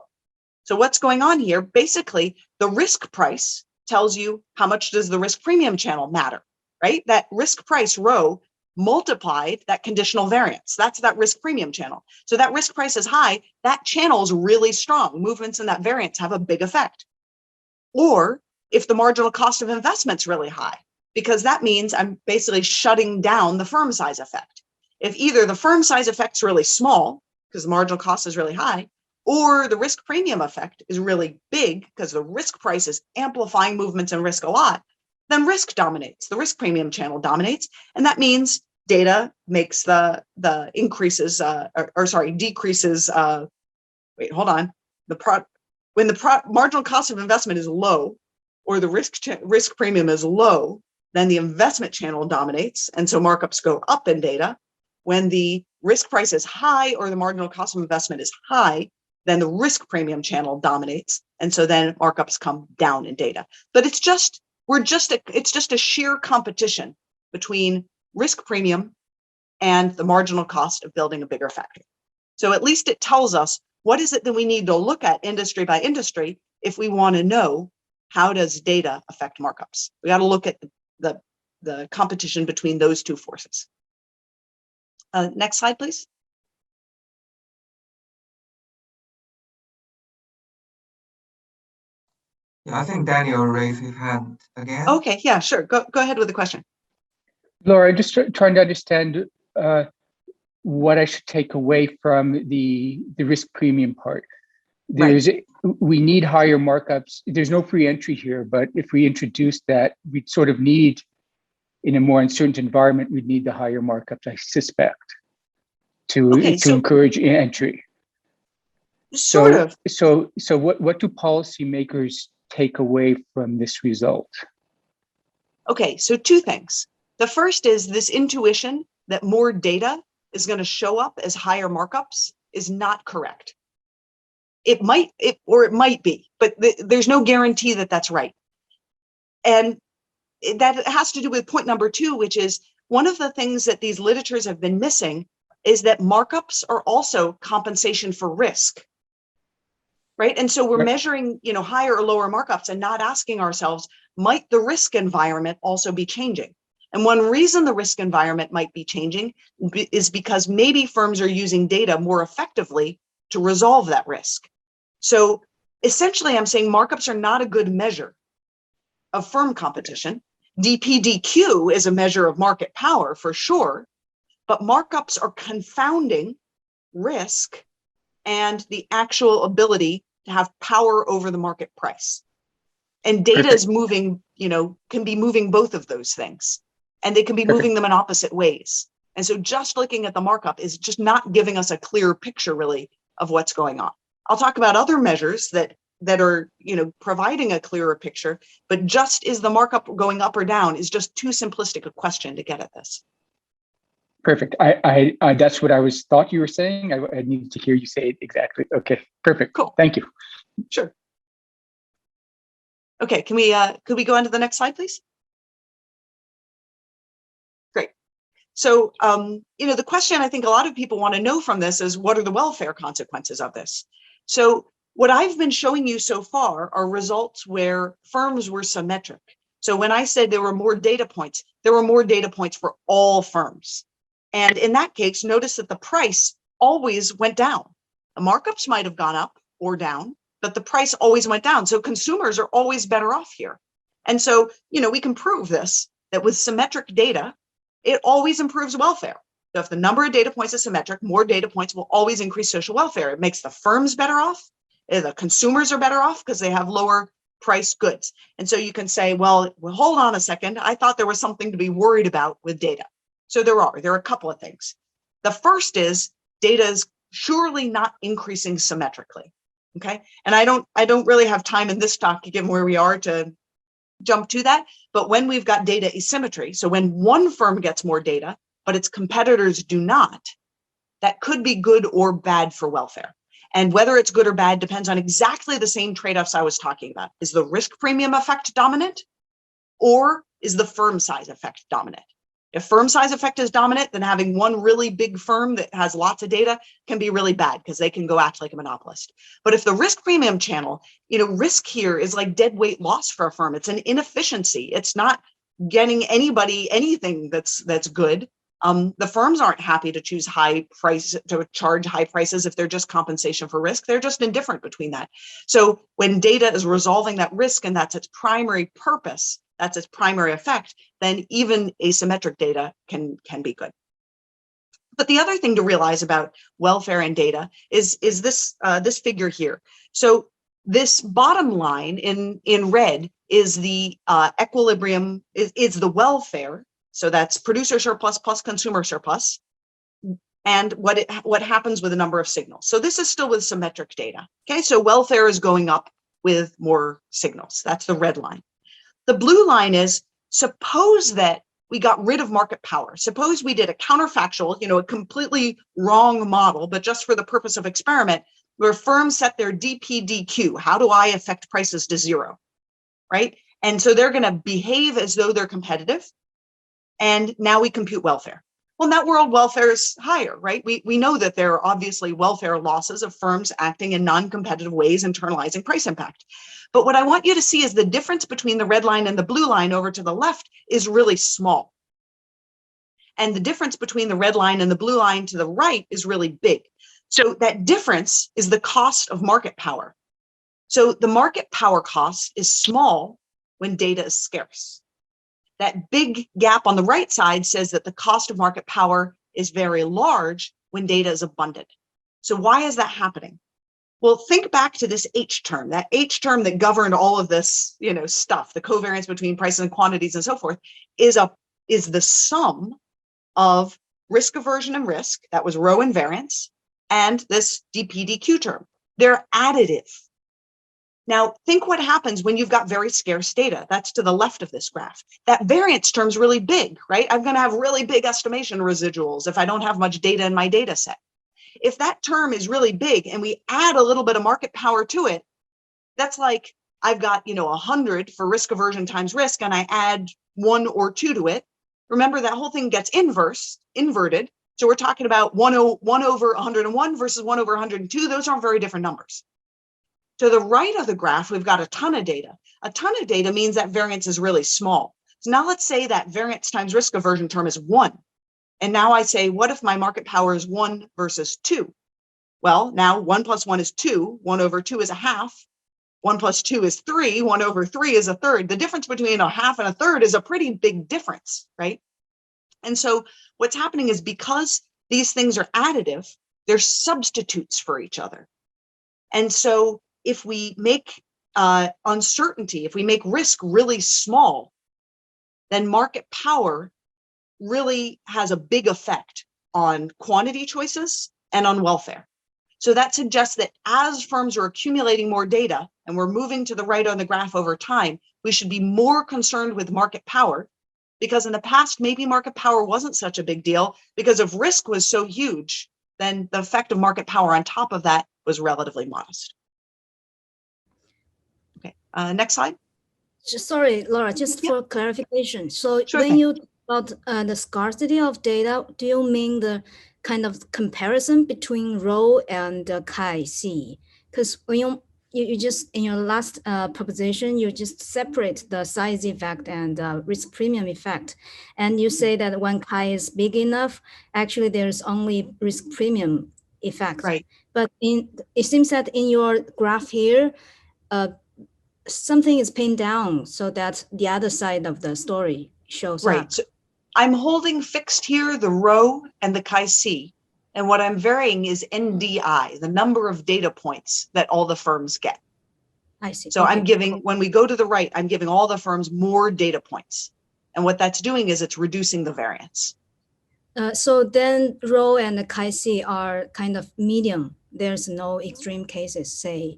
So what's going on here? Basically, the risk price tells you how much does the risk premium channel matter, right? That risk price rho multiplied that conditional variance. That's that risk premium channel. So that risk price is high, that channel is really strong. Movements in that variance have a big effect. Or if the marginal cost of investment's really high, because that means I'm basically shutting down the firm size effect. If either the firm size effect's really small, because the marginal cost is really high, or the risk premium effect is really big because the risk price is amplifying movements in risk a lot, then risk dominates. The risk premium channel dominates. And that means data makes the increases, decreases, when the marginal cost of investment is low, or the risk premium is low, then the investment channel dominates. And so markups go up in data. When the risk price is high or the marginal cost of investment is high, then the risk premium channel dominates. And so then markups come down in data. But it's just a sheer competition between risk premium and the marginal cost of building a bigger factory. So at least it tells us what is it that we need to look at industry by industry if we want to know how does data affect markups. We got to look at the competition between those two forces. Next slide, please. Yeah, I think Daniel raised his hand again. Okay, yeah, sure. Go ahead with the question. Laura, I'm just trying to understand what I should take away from the risk premium part. We need higher markups. There's no free entry here, but if we introduce that, we'd sort of need, in a more uncertain environment, we'd need the higher markups, I suspect, to encourage entry. Sort of. So what do policymakers take away from this result? Okay, so two things. The first is this intuition that more data is going to show up as higher markups is not correct. It might be, but there's no guarantee that that's right. And that has to do with point number two, which is one of the things that these literatures have been missing is that markups are also compensation for risk. Right. And so we're measuring, higher or lower markups and not asking ourselves, might the risk environment also be changing? And one reason the risk environment might be changing is because maybe firms are using data more effectively to resolve that risk. So essentially, I'm saying markups are not a good measure of firm competition. DPDQ is a measure of market power for sure, but markups are confounding risk and the actual ability to have power over the market price. And data is moving, can be moving both of those things, and they can be moving them in opposite ways. And so just looking at the markup is just not giving us a clear picture really of what's going on. I'll talk about other measures that are, providing a clearer picture, but just is the markup going up or down is just too simplistic a question to get at this. Perfect. I that's what I thought you were saying. I needed to hear you say it exactly. Okay, perfect. Cool. Thank you. Sure. Okay, could we go on to the next slide, please? Great. So, the question I think a lot of people want to know from this is, what are the welfare consequences of this? So what I've been showing you so far are results where firms were symmetric. So when I said there were more data points, there were more data points for all firms. And in that case, notice that the price always went down. The markups might have gone up or down, but the price always went down. So consumers are always better off here. And so, we can prove this, that with symmetric data, it always improves welfare. So if the number of data points is symmetric, more data points will always increase social welfare. It makes the firms better off. The consumers are better off because they have lower price goods. And so you can say, well, hold on a second. I thought there was something to be worried about with data. So there are a couple of things. The first is data is surely not increasing symmetrically. Okay. And I don't really have time in this talk, given where we are, to jump to that. But when we've got data asymmetry, so when one firm gets more data, but its competitors do not, that could be good or bad for welfare. And whether it's good or bad depends on exactly the same trade-offs I was talking about. Is the risk premium effect dominant, or is the firm size effect dominant? If firm size effect is dominant, then having one really big firm that has lots of data can be really bad because they can go act like a monopolist. But if the risk premium channel, risk here is like dead weight loss for a firm. It's an inefficiency. It's not getting anybody anything that's good. The firms aren't happy to charge high prices if they're just compensation for risk. They're just indifferent between that. So when data is resolving that risk and that's its primary purpose, that's its primary effect, then even asymmetric data can be good. But the other thing to realize about welfare and data is this figure here. So this bottom line in red is the equilibrium, is the welfare. So that's producer surplus plus consumer surplus, and what happens with a number of signals. So this is still with symmetric data. Okay, so welfare is going up with more signals. That's the red line. The blue line is, suppose that we got rid of market power. Suppose we did a counterfactual, a completely wrong model, but just for the purpose of experiment, where firms set their DPDQ, how do I affect prices, to zero, right? And so they're going to behave as though they're competitive. And now we compute welfare. Well, in that world, welfare is higher, right? We know that there are obviously welfare losses of firms acting in non-competitive ways, internalizing price impact. But what I want you to see is the difference between the red line and the blue line over to the left is really small. And the difference between the red line and the blue line to the right is really big. So that difference is the cost of market power. So the market power cost is small when data is scarce. That big gap on the right side says that the cost of market power is very large when data is abundant. So why is that happening? Well, think back to this H term, that H term that governed all of this, stuff, the covariance between prices and quantities and so forth, is the sum of risk aversion and risk, that was rho and variance, and this dp/dq term. They're additive. Now, think what happens when you've got very scarce data. That's to the left of this graph. That variance term's really big, right? I'm going to have really big estimation residuals if I don't have much data in my data set. If that term is really big and we add a little bit of market power to it, that's like I've got 100 for risk aversion times risk, and I add 1 or 2 to it. Remember, that whole thing gets inverted. So we're talking about 1 over 101 versus 1 over 102. Those aren't very different numbers. To the right of the graph, we've got a ton of data. A ton of data means that variance is really small. So now let's say that variance times risk aversion term is 1. And now I say, what if my market power is 1 versus 2? Well, now 1 plus 1 is 2. 1 over 2 is a half. 1 plus 2 is 3. 1 over 3 is a third. The difference between a half and a third is a pretty big difference, right? And so what's happening is, because these things are additive, they're substitutes for each other. And so if we make uncertainty, if we make risk really small, then market power really has a big effect on quantity choices and on welfare. So that suggests that as firms are accumulating more data, and we're moving to the right on the graph over time, we should be more concerned with market power, because in the past, maybe market power wasn't such a big deal because if risk was so huge, then the effect of market power on top of that was relatively modest. Okay, next slide. Sorry, Laura, just for clarification. So Sure when thing. you talk about the scarcity of data, do you mean the kind of comparison between rho and chi-c? Because when you just, in your last proposition, you just separate the size effect and risk premium effect. And you say that when chi is big enough, actually there's only risk premium effect. Right. But it seems that in your graph here, something is pinned down so that the other side of the story shows Right. up. So I'm holding fixed here the rho and the chi-c. And what I'm varying is NDI, the number of data points that all the firms get. I see. So Okay. I'm giving, when we go to the right, I'm giving all the firms more data points. And what that's doing is it's reducing the variance. So then rho and the chi-c are kind of medium. There's no extreme cases, say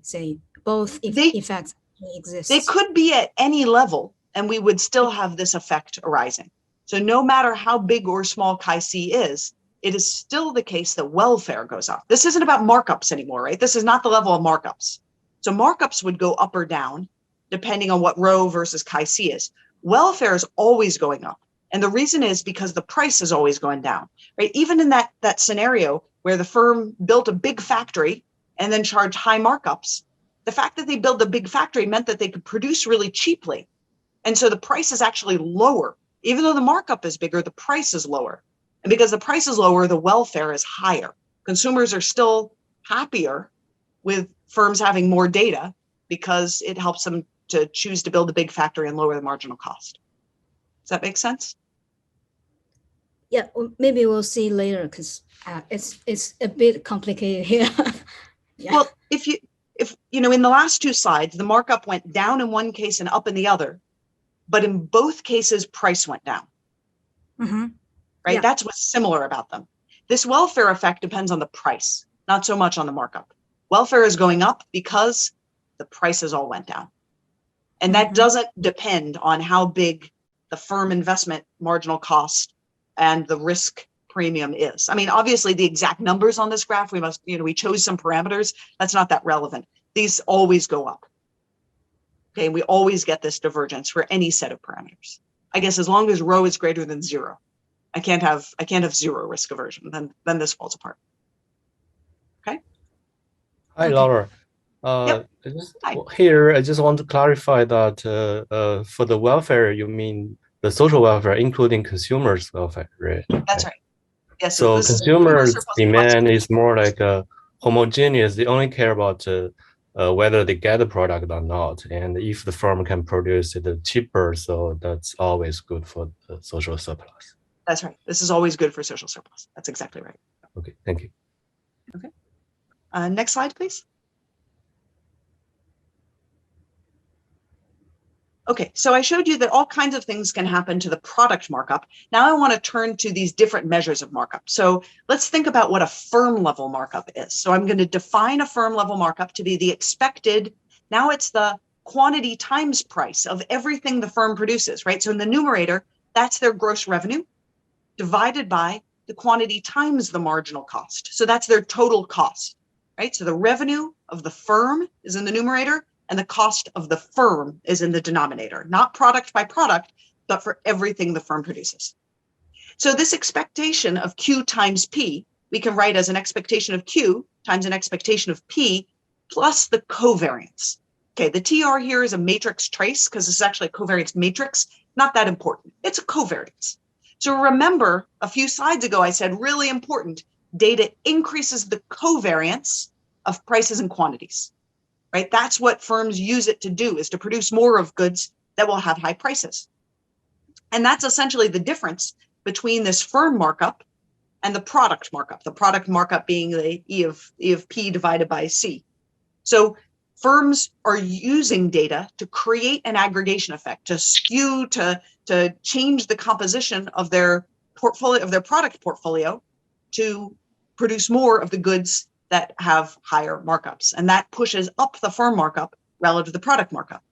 both effects exist. They could be at any level and we would still have this effect arising. So no matter how big or small chi-c is, it is still the case that welfare goes up. This isn't about markups anymore, right? This is not the level of markups. So markups would go up or down depending on what rho versus chi-c is. Welfare is always going up. And the reason is because the price is always going down, right? Even in that scenario where the firm built a big factory and then charged high markups, the fact that they built a big factory meant that they could produce really cheaply. And so the price is actually lower. Even though the markup is bigger, the price is lower. And because the price is lower, the welfare is higher. Consumers are still happier with firms having more data because it helps them to choose to build a big factory and lower the marginal cost. Does that make sense? Yeah, maybe we'll see later because it's a bit complicated here. Yeah. Well, if in the last two slides, the markup went down in one case and up in the other, but in both cases, price went down. Mm-hmm. Right? Yeah. That's what's similar about them. This welfare effect depends on the price, not so much on the markup. Welfare is going up because the prices all went down. And that doesn't depend on how big the firm investment marginal cost and the risk premium is. I mean, obviously the exact numbers on this graph, we chose some parameters. That's not that relevant. These always go up. Okay, we always get this divergence for any set of parameters. I guess as long as rho is greater than 0. I can't have 0 risk aversion, then this falls apart. Okay. Hi, Okay. Laura. Yep. I just want to clarify that for the welfare, you mean the social welfare, including consumers' welfare, right? That's right. Yes. So consumers' demand is more like a homogeneous. They only care about whether they get the product or not. And if the firm can produce it cheaper, so that's always good for the social surplus. That's right. This is always good for social surplus. That's exactly right. Okay, thank you. Okay. Next slide, please. Okay, so I showed you that all kinds of things can happen to the product markup. Now I want to turn to these different measures of markup. So let's think about what a firm level markup is. So I'm going to define a firm level markup to be the expected, now it's the quantity times price of everything the firm produces, right? So in the numerator, that's their gross revenue divided by the quantity times the marginal cost. So that's their total cost, right? So the revenue of the firm is in the numerator, and the cost of the firm is in the denominator, not product by product, but for everything the firm produces. So this expectation of Q times P, we can write as an expectation of Q times an expectation of P plus the covariance. Okay, the TR here is a matrix trace because this is actually a covariance matrix, not that important. It's a covariance. So remember, a few slides ago, I said really important, data increases the covariance of prices and quantities. Right? That's what firms use it to do, is to produce more of goods that will have high prices. And that's essentially the difference between this firm markup and the product markup being the E of P divided by C. So firms are using data to create an aggregation effect, to skew, to change the composition of their portfolio, of their product portfolio, to produce more of the goods that have higher markups, and that pushes up the firm markup relative to the product markup.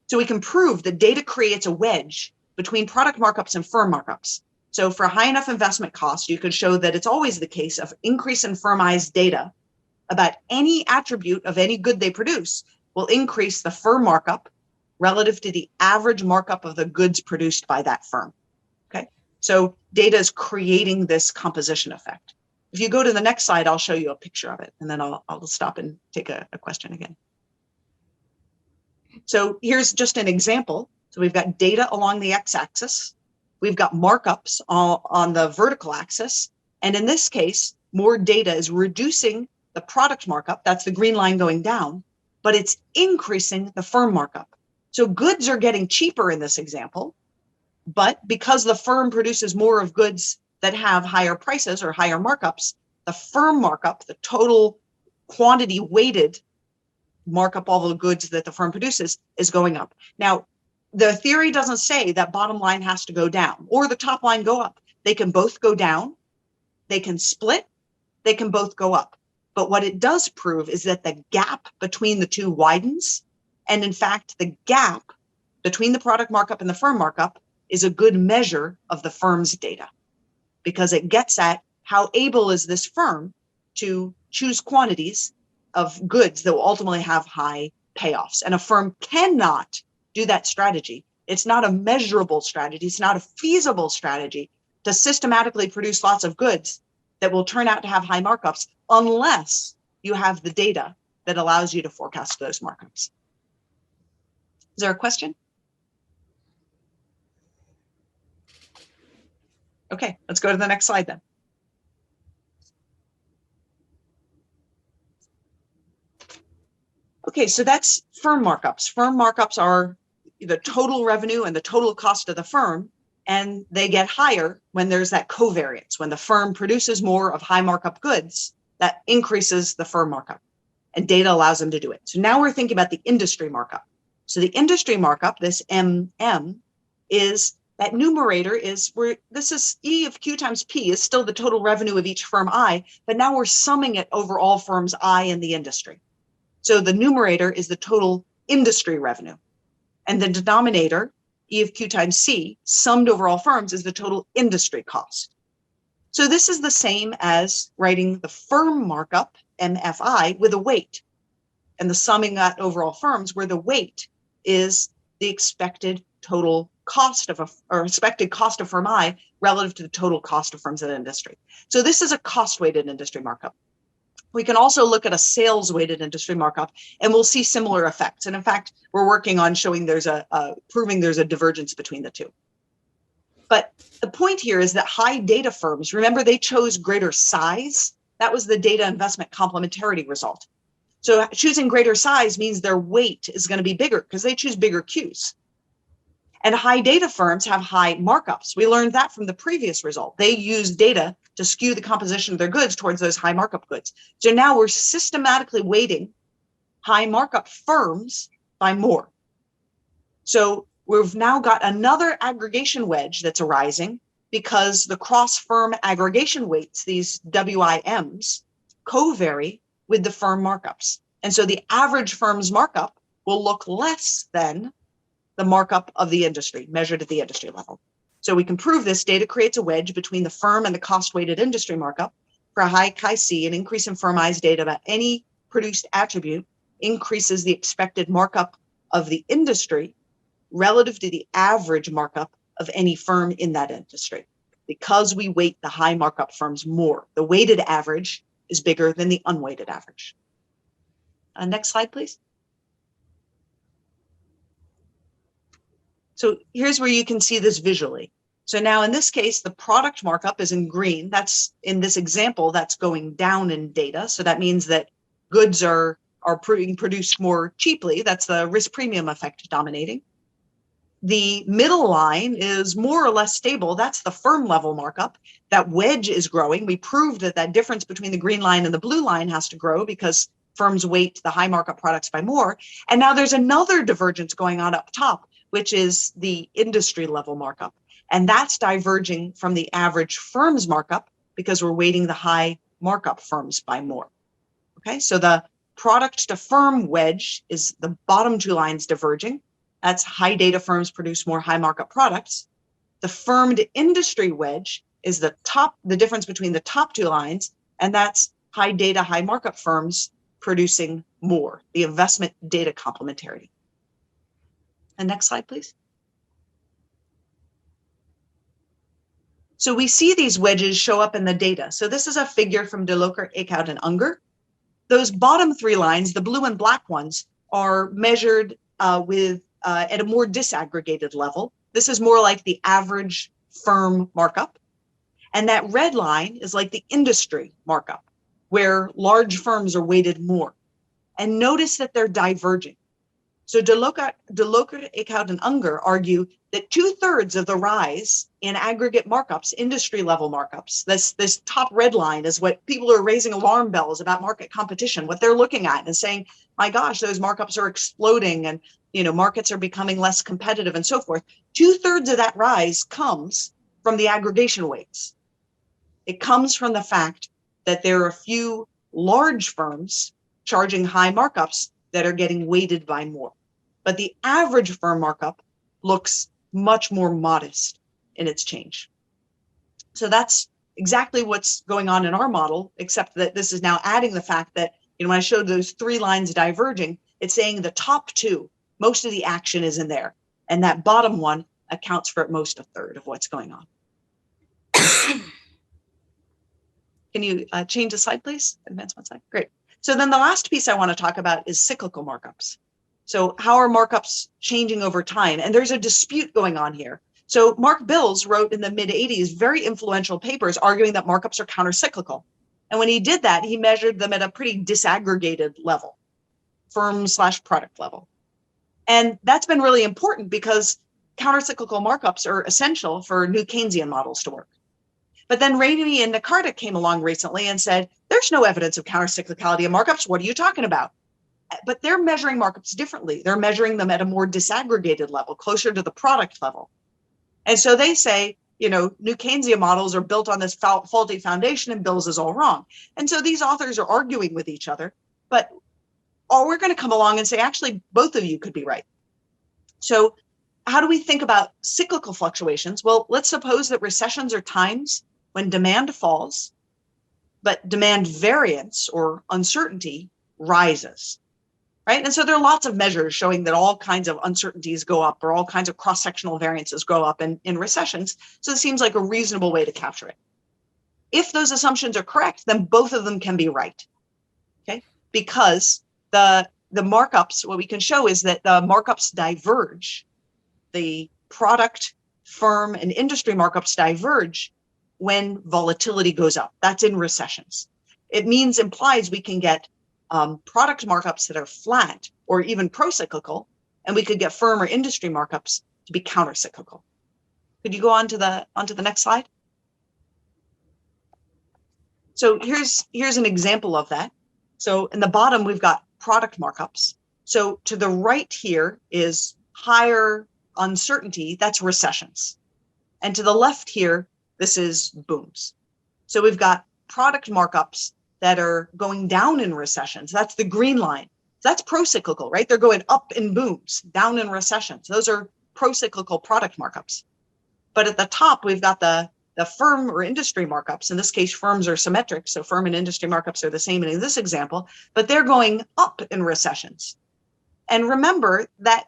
So we can prove that data creates a wedge between product markups and firm markups. So for high enough investment cost, you could show that it's always the case of increase in firm I's data about any attribute of any good they produce will increase the firm markup relative to the average markup of the goods produced by that firm. Okay, so data is creating this composition effect. If you go to the next slide, I'll show you a picture of it, and then I'll stop and take a question again. So here's just an example. So we've got data along the x-axis. We've got markups on the vertical axis. And in this case, more data is reducing the product markup. That's the green line going down, but it's increasing the firm markup. So goods are getting cheaper in this example, but because the firm produces more of goods that have higher prices or higher markups, the firm markup, the total quantity weighted markup, all the goods that the firm produces, is going up. Now, the theory doesn't say that bottom line has to go down or the top line go up. They can both go down, they can split, they can both go up. But what it does prove is that the gap between the two widens. And in fact, the gap between the product markup and the firm markup is a good measure of the firm's data, because it gets at how able is this firm to choose quantities of goods that will ultimately have high payoffs. And a firm cannot do that strategy. It's not a measurable strategy. It's not a feasible strategy to systematically produce lots of goods that will turn out to have high markups unless you have the data that allows you to forecast those markups. Is there a question? Okay, let's go to the next slide then. Okay, so that's firm markups. Firm markups are the total revenue and the total cost of the firm, and they get higher when there's that covariance. When the firm produces more of high markup goods, that increases the firm markup, and data allows them to do it. So now we're thinking about the industry markup. So the industry markup, this MM, is that numerator is where this is E of Q times P is still the total revenue of each firm I, but now we're summing it over all firms I in the industry. So the numerator is the total industry revenue, and the denominator, E of Q times C, summed over all firms, is the total industry cost. So this is the same as writing the firm markup, MFI, with a weight, and the summing that over all firms, where the weight is the expected total cost of expected cost of firm I relative to the total cost of firms in the industry. So this is a cost-weighted industry markup. We can also look at a sales-weighted industry markup, and we'll see similar effects. And in fact, we're working on showing proving there's a divergence between the two. But the point here is that high data firms, remember, they chose greater size. That was the data investment complementarity result. So choosing greater size means their weight is going to be bigger because they choose bigger Qs. And high data firms have high markups. We learned that from the previous result. They use data to skew the composition of their goods towards those high markup goods. So now we're systematically weighting high markup firms by more. So we've now got another aggregation wedge that's arising because the cross-firm aggregation weights, these WIMs, co-vary with the firm markups. And so the average firm's markup will look less than the markup of the industry, measured at the industry level. So we can prove this data creates a wedge between the firm and the cost-weighted industry markup. For a high chi-C, an increase in firmized data about any produced attribute increases the expected markup of the industry relative to the average markup of any firm in that industry, because we weight the high markup firms more. The weighted average is bigger than the unweighted average. Next slide, please. So here's where you can see this visually. So now in this case, the product markup is in green. That's in this example, that's going down in data. So that means that goods are being produced more cheaply. That's the risk premium effect dominating. The middle line is more or less stable. That's the firm level markup. That wedge is growing. We proved that that difference between the green line and the blue line has to grow because firms weight the high markup products by more. And now there's another divergence going on up top, which is the industry level markup. And that's diverging from the average firm's markup because we're weighting the high markup firms by more. Okay, so the product to firm wedge is the bottom two lines diverging. That's high data firms produce more high markup products. The firm to industry wedge is the difference between the top two lines, and that's high data, high markup firms producing more, the investment data complementarity. And next slide, please. So we see these wedges show up in the data. So this is a figure from De Loker, Eekhout, and Unger. Those bottom three lines, the blue and black ones, are measured at a more disaggregated level. This is more like the average firm markup. And that red line is like the industry markup, where large firms are weighted more. And notice that they're diverging. So De Loker, Eekhout, and Unger argue that 2/3 of the rise in aggregate markups, industry level markups, this top red line is what people are raising alarm bells about market competition, what they're looking at and saying, my gosh, those markups are exploding and markets are becoming less competitive and so forth. 2/3 of that rise comes from the aggregation weights. It comes from the fact that there are a few large firms charging high markups that are getting weighted by more. But the average firm markup looks much more modest in its change. So that's exactly what's going on in our model, except that this is now adding the fact that, when I showed those three lines diverging, it's saying the top two, most of the action is in there. And that bottom one accounts for at most 1/3 of what's going on. Can you change the slide, please? Advance one slide. Great. So then the last piece I want to talk about is cyclical markups. So how are markups changing over time? And there's a dispute going on here. So Mark Bills wrote in the mid-'80s very influential papers arguing that markups are countercyclical. And when he did that, he measured them at a pretty disaggregated level, firm/product level. And that's been really important because countercyclical markups are essential for new Keynesian models to work. But then Ramey and Nicarta came along recently and said, there's no evidence of countercyclicality in markups. What are you talking about? But they're measuring markups differently. They're measuring them at a more disaggregated level, closer to the product level. And so they say, new Keynesian models are built on this faulty foundation and Bills is all wrong. And so these authors are arguing with each other, but we're going to come along and say, actually, both of you could be right. So how do we think about cyclical fluctuations? Well, let's suppose that recessions are times when demand falls, but demand variance or uncertainty rises, right? And so there are lots of measures showing that all kinds of uncertainties go up or all kinds of cross-sectional variances go up in recessions. So it seems like a reasonable way to capture it. If those assumptions are correct, then both of them can be right, okay? Because the markups, what we can show is that the markups diverge. The product, firm, and industry markups diverge when volatility goes up. That's in recessions. It implies we can get product markups that are flat or even pro-cyclical, and we could get firm or industry markups to be counter-cyclical. Could you go on to the next slide? So here's an example of that. So in the bottom, we've got product markups. So to the right here is higher uncertainty, that's recessions. And to the left here, this is booms. So we've got product markups that are going down in recessions. That's the green line. That's pro-cyclical, right? They're going up in booms, down in recessions. Those are pro-cyclical product markups. But at the top, we've got the firm or industry markups. In this case, firms are symmetric. So firm and industry markups are the same in this example, but they're going up in recessions. And remember that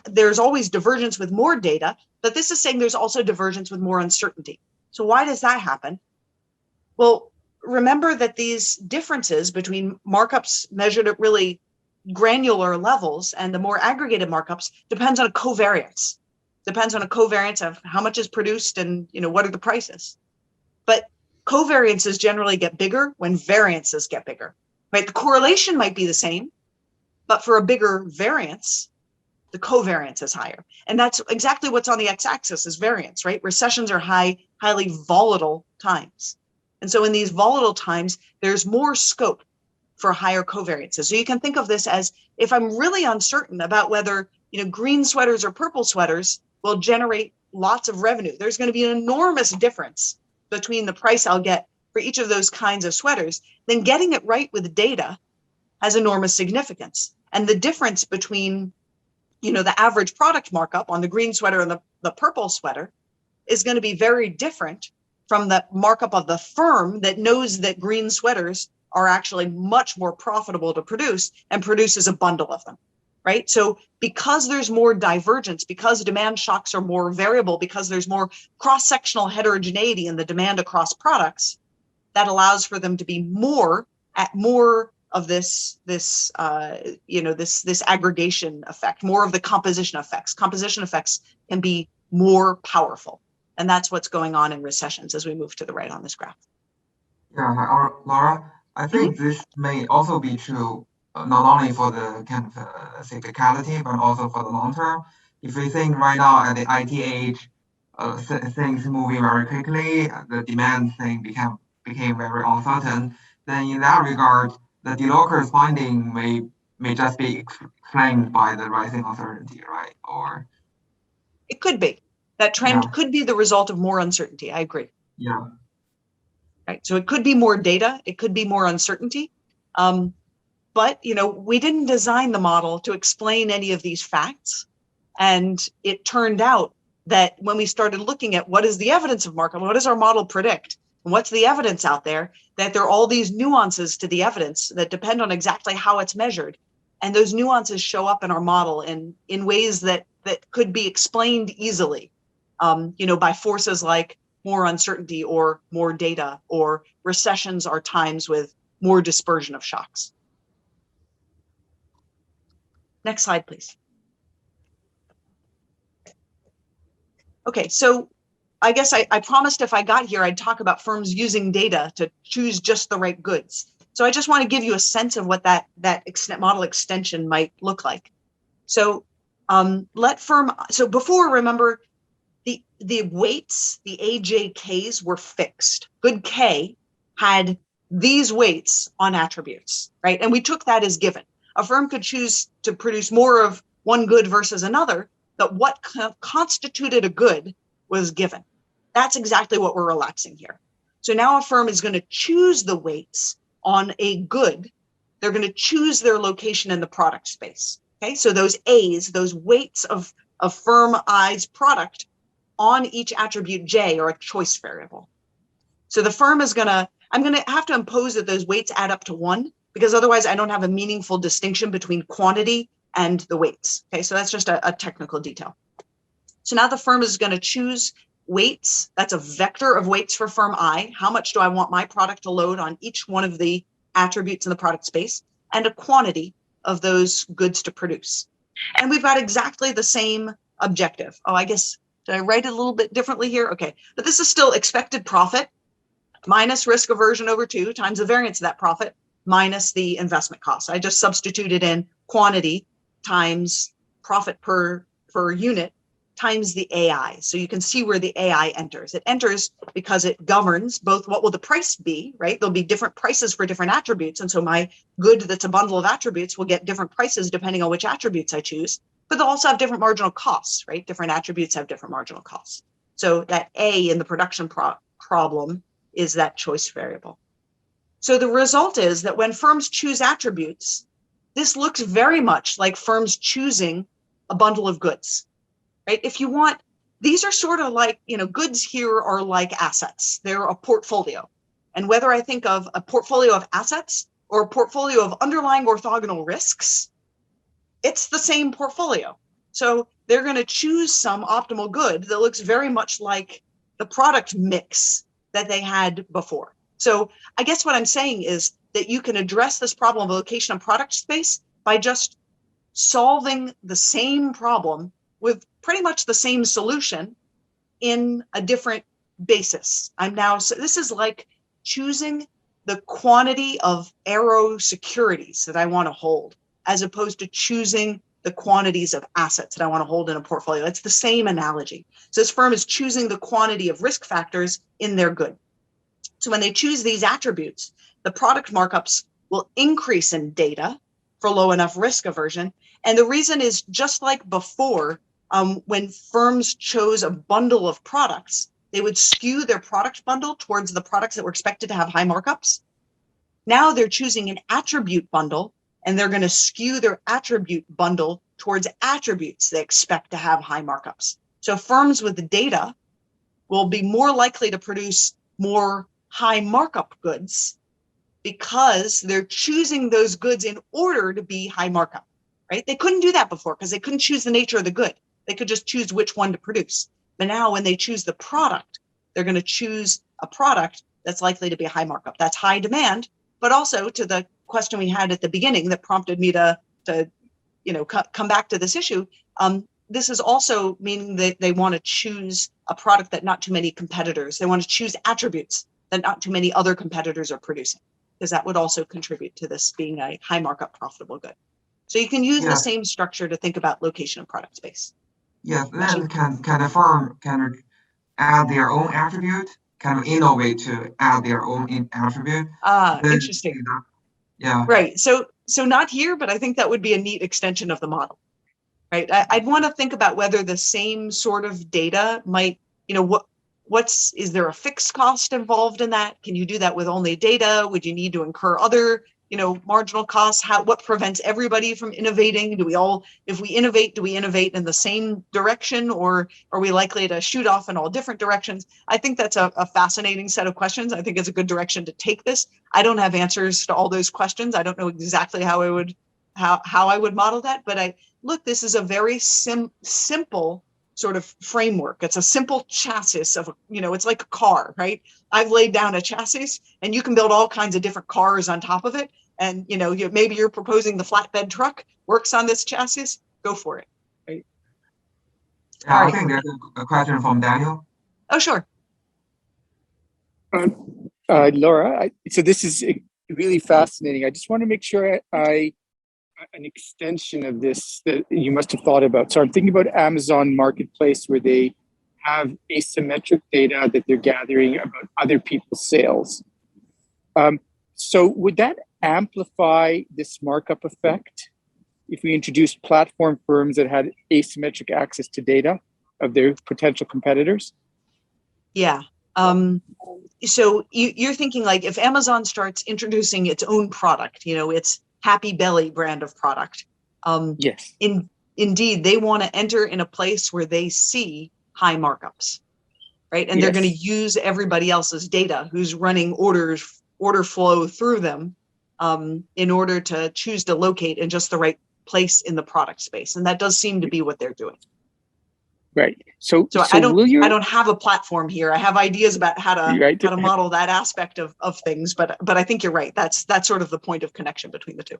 there's always divergence with more data, but this is saying there's also divergence with more uncertainty. So why does that happen? Well, remember that these differences between markups measured at really granular levels and the more aggregated markups depends on a covariance. Depends on a covariance of how much is produced and what are the prices. But covariances generally get bigger when variances get bigger, right? The correlation might be the same, but for a bigger variance, the covariance is higher. And that's exactly what's on the x-axis is variance, right? Recessions are highly volatile times. And so in these volatile times, there's more scope for higher covariances. So you can think of this as if I'm really uncertain about whether green sweaters or purple sweaters will generate lots of revenue, there's going to be an enormous difference between the price I'll get for each of those kinds of sweaters, then getting it right with data has enormous significance. And the difference between the average product markup on the green sweater and the purple sweater is going to be very different from the markup of the firm that knows that green sweaters are actually much more profitable to produce and produces a bundle of them, right? So because there's more divergence, because demand shocks are more variable, because there's more cross-sectional heterogeneity in the demand across products, that allows for them to be more of this aggregation effect, more of the composition effects. Composition effects can be more powerful. And that's what's going on in recessions as we move to the right on this graph. Yeah, Laura, I think this may also be true not only for the kind of cyclicality, but also for the long term. If we think right now at the IT age, things moving very quickly, the demand thing became very uncertain, then in that regard, the DeLocker's finding may just be explained by the rising uncertainty, right? Or it could be. That trend could be the result of more uncertainty. I agree. Yeah. Right. So it could be more data. It could be more uncertainty. But, we didn't design the model to explain any of these facts. And it turned out that when we started looking at what is the evidence of markup, what does our model predict? And what's the evidence out there, that there are all these nuances to the evidence that depend on exactly how it's measured. And those nuances show up in our model in ways that could be explained easily, by forces like more uncertainty or more data, or recessions are times with more dispersion of shocks. Next slide, please. Okay, so I guess I promised if I got here, I'd talk about firms using data to choose just the right goods. So I just want to give you a sense of what that model extension might look like. So so before, remember, the weights, the AJKs were fixed. Good K had these weights on attributes, right? And we took that as given. A firm could choose to produce more of one good versus another, but what constituted a good was given. That's exactly what we're relaxing here. So now a firm is going to choose the weights on a good. They're going to choose their location in the product space. Okay, so those A's, those weights of firm I's product on each attribute J are a choice variable. So the firm is I'm going to have to impose that those weights add up to 1, because otherwise I don't have a meaningful distinction between quantity and the weights. Okay, so that's just a technical detail. So now the firm is going to choose weights. That's a vector of weights for firm I. How much do I want my product to load on each one of the attributes in the product space, and a quantity of those goods to produce. And we've got exactly the same objective. Oh, I guess, did I write it a little bit differently here? Okay, but this is still expected profit minus risk aversion over 2 times the variance of that profit minus the investment cost. I just substituted in quantity times profit per unit times the AI. So you can see where the AI enters. It enters because it governs both what will the price be, right? There'll be different prices for different attributes. And so my good that's a bundle of attributes will get different prices depending on which attributes I choose, but they'll also have different marginal costs, right? Different attributes have different marginal costs. So that A in the production problem is that choice variable. So the result is that when firms choose attributes, this looks very much like firms choosing a bundle of goods, right? If you want, these are sort of like, goods here are like assets. They're a portfolio. And whether I think of a portfolio of assets or a portfolio of underlying orthogonal risks, it's the same portfolio. So they're going to choose some optimal good that looks very much like the product mix that they had before. So I guess what I'm saying is that you can address this problem of location and product space by just solving the same problem with pretty much the same solution in a different basis. So this is like choosing the quantity of arrow securities that I want to hold, as opposed to choosing the quantities of assets that I want to hold in a portfolio. It's the same analogy. So this firm is choosing the quantity of risk factors in their good. So when they choose these attributes, the product markups will increase in data for low enough risk aversion. And the reason is just like before, when firms chose a bundle of products, they would skew their product bundle towards the products that were expected to have high markups. Now they're choosing an attribute bundle, and they're going to skew their attribute bundle towards attributes they expect to have high markups. So firms with data will be more likely to produce more high markup goods because they're choosing those goods in order to be high markup, right? They couldn't do that before because they couldn't choose the nature of the good. They could just choose which one to produce. But now when they choose the product, they're going to choose a product that's likely to be a high markup. That's high demand, but also to the question we had at the beginning that prompted me to come back to this issue. This is also meaning that they want to choose a product that not too many competitors, they want to choose attributes that not too many other competitors are producing, because that would also contribute to this being a high markup profitable good. So you can use the same structure to think about location and product space. Yes, then can a firm add their own attribute, innovate to add their own attribute? Interesting. Yeah. Right. So not here, but I think that would be a neat extension of the model, right? I'd want to think about whether the same sort of data might, is there a fixed cost involved in that? Can you do that with only data? Would you need to incur other, marginal costs? What prevents everybody from innovating? If we innovate, do we innovate in the same direction, or are we likely to shoot off in all different directions? I think that's a fascinating set of questions. I think it's a good direction to take this. I don't have answers to all those questions. I don't know exactly how I would model that, but this is a very simple sort of framework. It's a simple chassis of, it's like a car, right? I've laid down a chassis and you can build all kinds of different cars on top of it. And, maybe you're proposing the flatbed truck works on this chassis, go for it, right? Yeah, I think there's a question from Daniel. Oh, sure. Laura, so this is really fascinating. I just want to make sure an extension of this that you must have thought about. So I'm thinking about Amazon Marketplace, where they have asymmetric data that they're gathering about other people's sales. So would that amplify this markup effect if we introduced platform firms that had asymmetric access to data of their potential competitors? Yeah. So you're thinking like if Amazon starts introducing its own product, its Happy Belly brand of product. Yes. Indeed, they want to enter in a place where they see high markups, right? And they're going to use everybody else's data who's running order flow through them in order to choose to locate in just the right place in the product space. And that does seem to be what they're doing. Right. So I don't have a platform here. I have ideas about how to model that aspect of things, but I think you're right. That's sort of the point of connection between the two.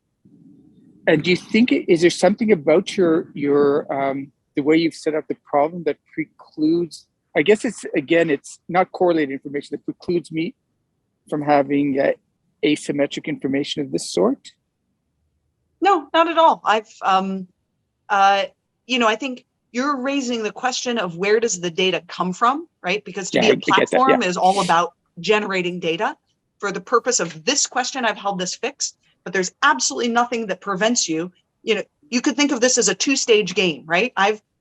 And do you think is there something about your the way you've set up the problem that precludes? I guess it's not correlated information that precludes me from having asymmetric information of this sort? No, not at all. I think you're raising the question of where does the data come from, right? Because to be a platform is all about generating data. For the purpose of this question, I've held this fixed, but there's absolutely nothing that prevents you. You could think of this as a two-stage game, right?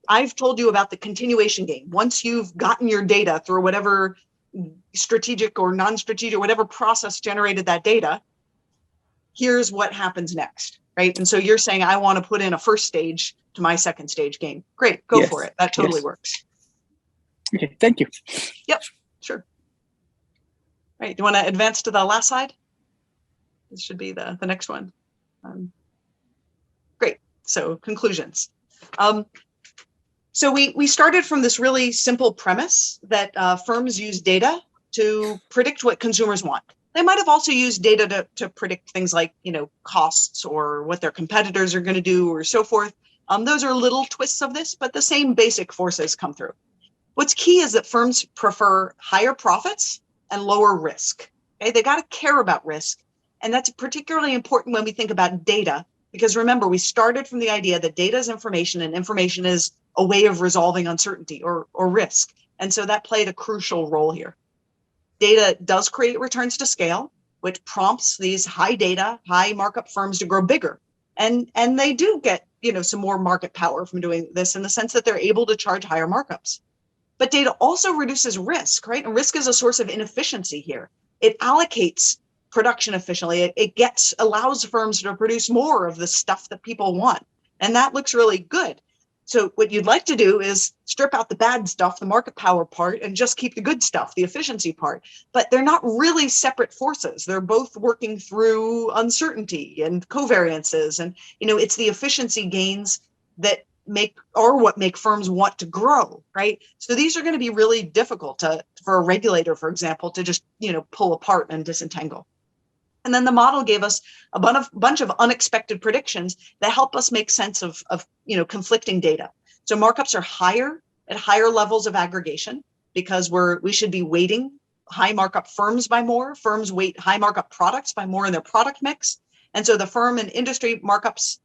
I've told you about the continuation game. Once you've gotten your data through whatever strategic or non-strategic, whatever process generated that data, here's what happens next, right? And so you're saying, I want to put in a first stage to my second stage game. Great, go for it. That totally works. Okay, thank you. Yep, sure. Right, do you want to advance to the last slide? This should be the next one. Great, so conclusions. So we started from this really simple premise that firms use data to predict what consumers want. They might have also used data to predict things like, costs or what their competitors are going to do or so forth. Those are little twists of this, but the same basic forces come through. What's key is that firms prefer higher profits and lower risk. Okay? They got to care about risk. And that's particularly important when we think about data, because remember, we started from the idea that data is information and information is a way of resolving uncertainty or risk. And so that played a crucial role here. Data does create returns to scale, which prompts these high data, high markup firms to grow bigger. And they do get, some more market power from doing this in the sense that they're able to charge higher markups. But data also reduces risk, right? And risk is a source of inefficiency here. It allocates production efficiently. It allows firms to produce more of the stuff that people want. And that looks really good. So what you'd like to do is strip out the bad stuff, the market power part, and just keep the good stuff, the efficiency part. But they're not really separate forces. They're both working through uncertainty and covariances. And, it's the efficiency gains that what make firms want to grow, right? So these are going to be really difficult for a regulator, for example, to just, pull apart and disentangle. And then the model gave us a bunch of unexpected predictions that help us make sense of conflicting data. So markups are higher at higher levels of aggregation because we should be weighting high markup firms by more. Firms weight high markup products by more in their product mix. And so the firm and industry markups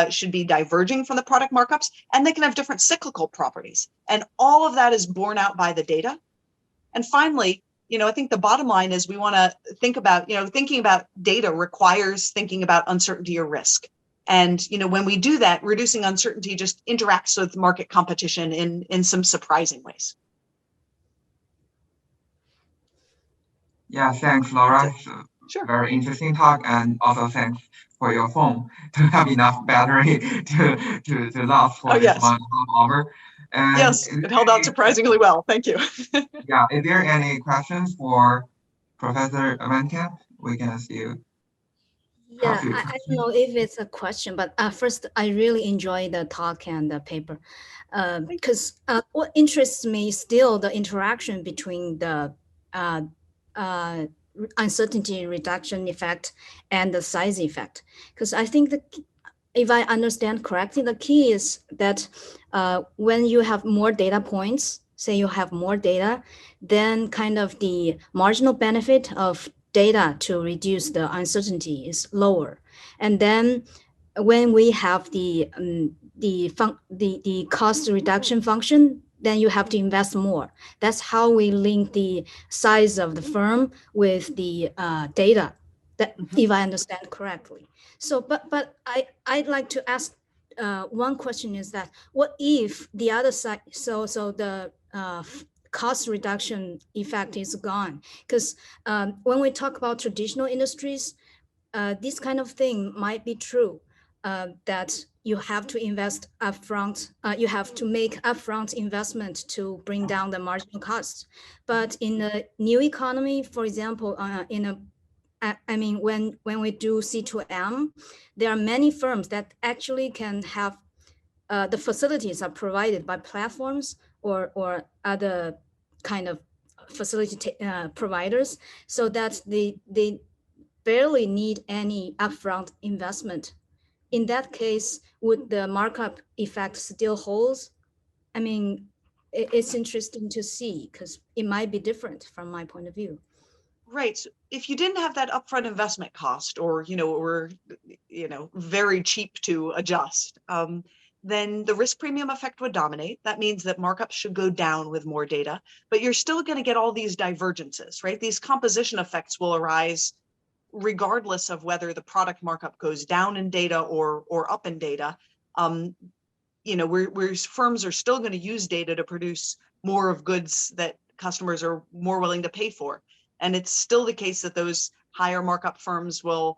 should be diverging from the product markups, and they can have different cyclical properties. And all of that is borne out by the data. And finally, I think the bottom line is we want to think about, thinking about data requires thinking about uncertainty or risk. And, when we do that, reducing uncertainty just interacts with market competition in some surprising ways. Yeah, thanks, Laura. Sure. Very interesting talk, and also thanks for your phone to have enough battery to last for this 1.5 hours. And yes, it held out surprisingly well. Thank you. Yeah, is there any questions for Professor Veldkamp? We can see you. Yeah, I don't know if it's a question, but first, I really enjoy the talk and the paper because what interests me is still the interaction between the uncertainty reduction effect and the size effect. Because I think if I understand correctly, the key is that when you have more data points, say you have more data, then kind of the marginal benefit of data to reduce the uncertainty is lower. And then when we have the cost reduction function, then you have to invest more. That's how we link the size of the firm with the data, that if I understand correctly. So, but I'd like to ask one question is that what if the other side, so the cost reduction effect is gone? Because when we talk about traditional industries, this kind of thing might be true, that you have to invest upfront, you have to make upfront investment to bring down the marginal cost. But in the new economy, for example, when we do C2M, there are many firms that actually can have the facilities are provided by platforms or other kind of facility providers, so that they barely need any upfront investment. In that case, would the markup effect still holds? I mean, it's interesting to see because it might be different from my point of view. Right. So if you didn't have that upfront investment cost, or were very cheap to adjust, then the risk premium effect would dominate. That means that markups should go down with more data, but you're still going to get all these divergences, right? These composition effects will arise regardless of whether the product markup goes down in data or up in data. Where firms are still going to use data to produce more of goods that customers are more willing to pay for. And it's still the case that those higher markup firms will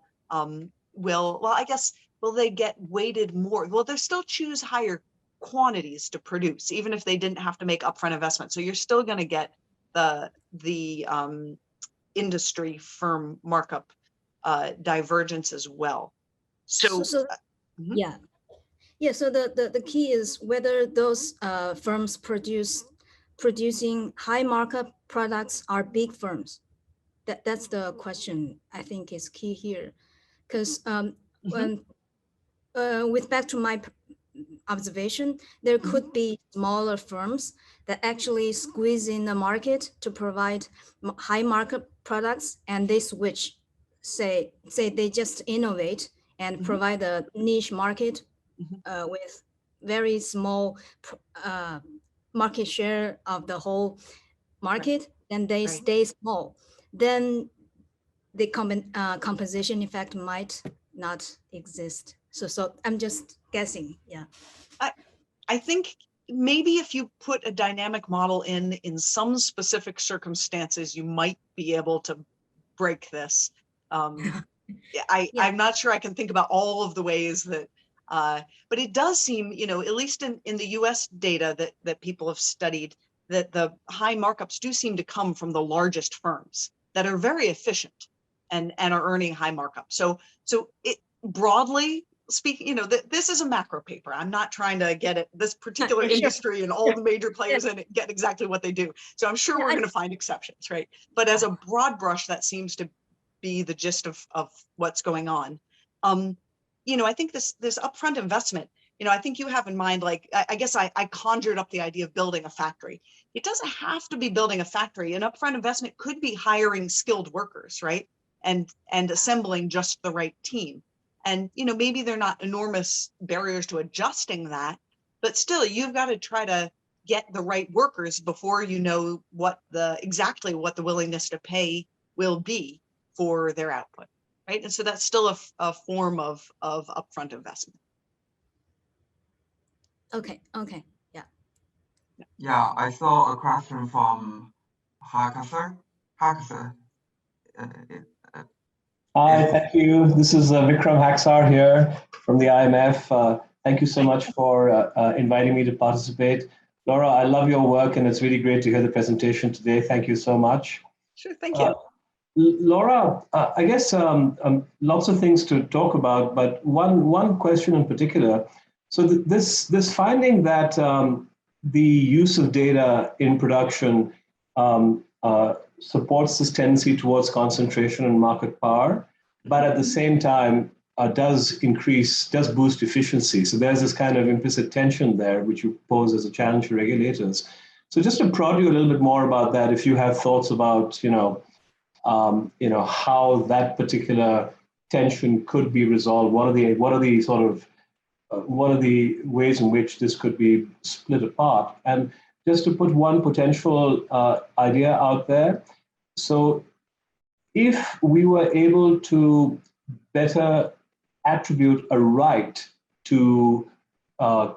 they get weighted more? Well, they'll still choose higher quantities to produce, even if they didn't have to make upfront investment. So you're still going to get the industry firm markup divergence as well. So yeah. So the key is whether those firms producing high markup products are big firms. That's the question I think is key here, because with back to my observation, there could be smaller firms that actually squeeze in the market to provide high markup products, and they switch, say they just innovate and provide a niche market with very small market share of the whole market, and they stay small. Then the composition effect might not exist. So I'm just guessing. Yeah. I think maybe if you put a dynamic model in some specific circumstances, you might be able to break this. I'm not sure I can think about all of the ways that, but it does seem, at least in the US data that people have studied, that the high markups do seem to come from the largest firms that are very efficient and are earning high markups. So it broadly speaking, this is a macro paper. I'm not trying to get at this particular industry and all the major players in it get exactly what they do. So I'm sure we're going to find exceptions, right? But as a broad brush, that seems to be the gist of what's going on. I think this upfront investment, I think you have in mind, like, I guess I conjured up the idea of building a factory. It doesn't have to be building a factory. An upfront investment could be hiring skilled workers, right? And assembling just the right team. And, maybe they're not enormous barriers to adjusting that, but still you've got to try to get the right workers before you know exactly what the willingness to pay will be for their output, right? And so that's still a form of upfront investment. Okay. Yeah, I saw a question from Hakasa. Hi, thank you. This is Vikram Haksar here from the IMF. Thank you so much for inviting me to participate. Laura, I love your work, and it's really great to hear the presentation today. Thank you so much. Sure, thank you. Laura, I guess lots of things to talk about, but one question in particular. So this finding that the use of data in production supports this tendency towards concentration and market power, but at the same time does boost efficiency. So there's this kind of implicit tension there, which you pose as a challenge for regulators. So just to prod you a little bit more about that, if you have thoughts about, how that particular tension could be resolved, what are the ways in which this could be split apart? And just to put one potential idea out there. So if we were able to better attribute a right to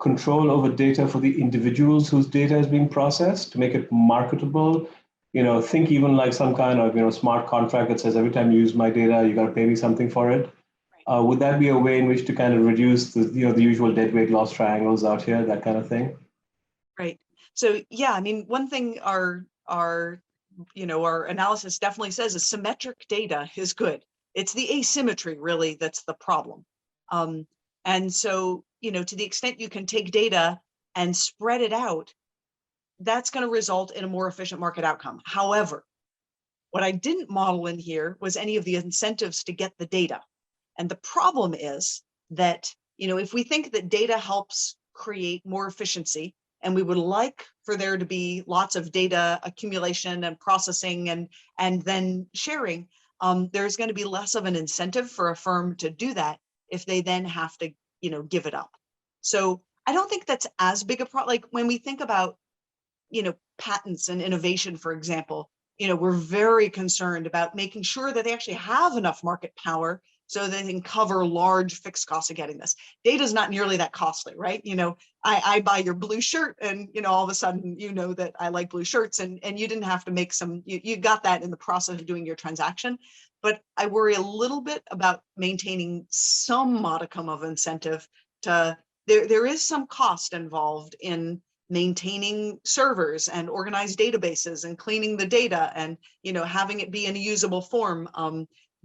control over data for the individuals whose data is being processed, to make it marketable, think even like some kind of, smart contract that says every time you use my data, you got to pay me something for it. Would that be a way in which to kind of reduce the usual deadweight loss triangles out here, that kind of thing? Right. So yeah, I mean, one thing our analysis definitely says is symmetric data is good. It's the asymmetry really that's the problem. And so, to the extent you can take data and spread it out, that's going to result in a more efficient market outcome. However, what I didn't model in here was any of the incentives to get the data. And the problem is that, if we think that data helps create more efficiency and we would like for there to be lots of data accumulation and processing and then sharing, there's going to be less of an incentive for a firm to do that if they then have to, give it up. So I don't think that's as big a problem. Like when we think about, patents and innovation, for example, we're very concerned about making sure that they actually have enough market power so they can cover large fixed costs of getting this. Data is not nearly that costly, right? I buy your blue shirt and, all of a sudden, that I like blue shirts and you didn't have to make you got that in the process of doing your transaction. But I worry a little bit about maintaining some modicum of incentive to, there is some cost involved in maintaining servers and organized databases and cleaning the data and, having it be in a usable form.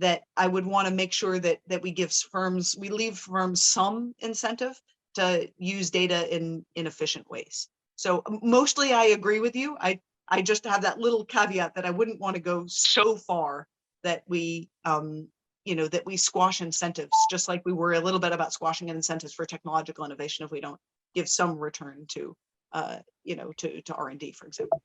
That I would want to make sure that we leave firms some incentive to use data in efficient ways. So mostly I agree with you. I just have that little caveat that I wouldn't want to go so far that we, that we squash incentives, just like we worry a little bit about squashing incentives for technological innovation if we don't give some return to, to R&D, for example.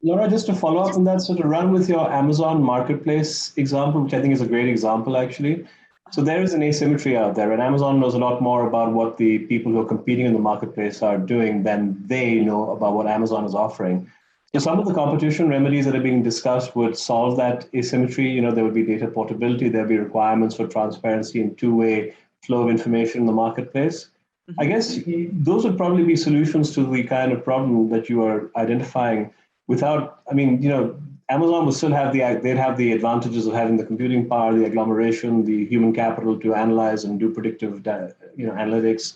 Laura, just to follow up on that, so to run with your Amazon Marketplace example, which I think is a great example, actually. So there is an asymmetry out there, and Amazon knows a lot more about what the people who are competing in the marketplace are doing than they know about what Amazon is offering. So some of the competition remedies that are being discussed would solve that asymmetry. There would be data portability, there'd be requirements for transparency and two-way flow of information in the marketplace. Mm-hmm. I guess those would probably be solutions to the kind of problem that you are identifying. Without, Amazon will still have they'd have the advantages of having the computing power, the agglomeration, the human capital to analyze and do predictive, analytics.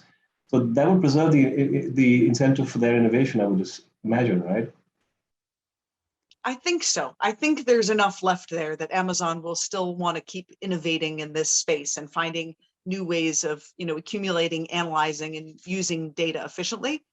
So that would preserve the incentive for their innovation, I would just imagine, right? I think so. I think there's enough left there that Amazon will still want to keep innovating in this space and finding new ways of, accumulating, analyzing, and using data efficiently.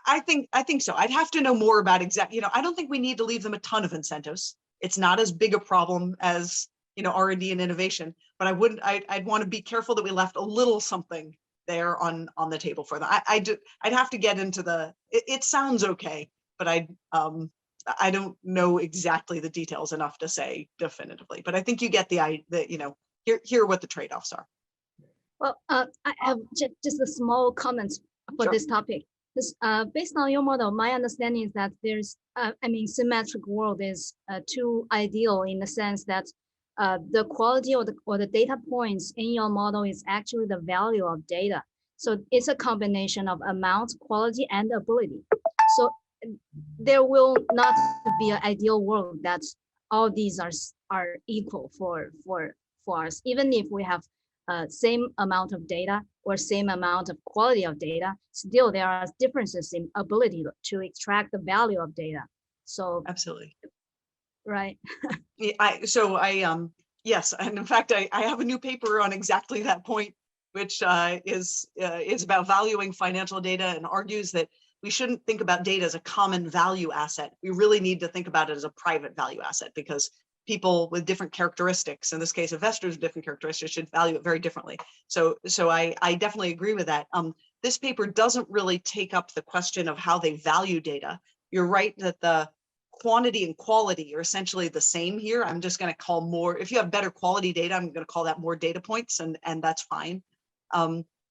I think so. I'd have to know more about exactly, I don't think we need to leave them a ton of incentives. It's not as big a problem as, R&D and innovation, but I'd want to be careful that we left a little something there on the table for them. I'd have to get into it sounds okay, but I don't know exactly the details enough to say definitively, but I think you get hear what the trade-offs are. Well, I have just a small comment for this topic. Based on your model, my understanding is that there's, symmetric world is too ideal in the sense that the quality or the data points in your model is actually the value of data. So it's a combination of amount, quality, and ability. So there will not be an ideal world that all these are equal for us, even if we have same amount of data or same amount of quality of data, still there are differences in ability to extract the value of data. So absolutely. Right. Yes, and in fact, I have a new paper on exactly that point, which is about valuing financial data and argues that we shouldn't think about data as a common value asset. We really need to think about it as a private value asset because people with different characteristics, in this case, investors with different characteristics, should value it very differently. So I definitely agree with that. This paper doesn't really take up the question of how they value data. You're right that the quantity and quality are essentially the same here. I'm just going to call more, if you have better quality data, I'm going to call that more data points, and that's fine.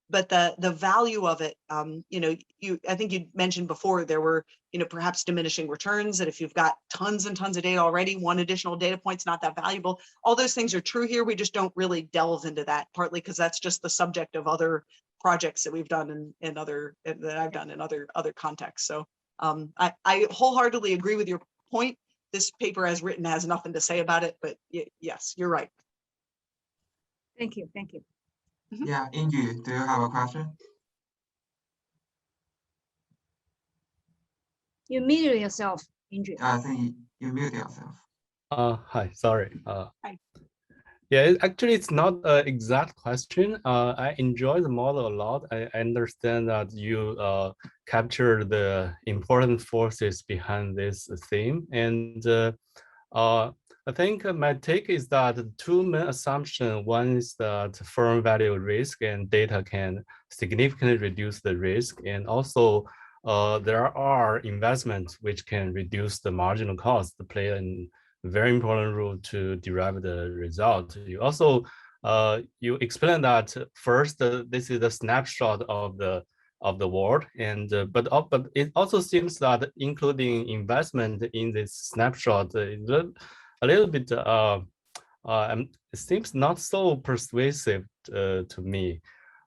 But the value of it, I think you mentioned before there were, perhaps diminishing returns, that if you've got tons and tons of data already, one additional data point's not that valuable. All those things are true here. We just don't really delve into that, partly because that's just the subject of other projects that we've done that I've done in other contexts. So I wholeheartedly agree with your point. This paper as written has nothing to say about it, but yes, you're right. Thank you. Thank you. Yeah, Ingy, do you have a question? You muted yourself, Ingy. I think you muted yourself. Hi, sorry. Hi. Yeah, actually, it's not an exact question. I enjoy the model a lot. I understand that you capture the important forces behind this theme. And I think my take is that two main assumptions. One is that firm value risk and data can significantly reduce the risk. And also there are investments which can reduce the marginal cost to play a very important role to derive the result. You also, you explained that first, this is a snapshot of the world, and but it also seems that including investment in this snapshot is a little bit it seems not so persuasive to me.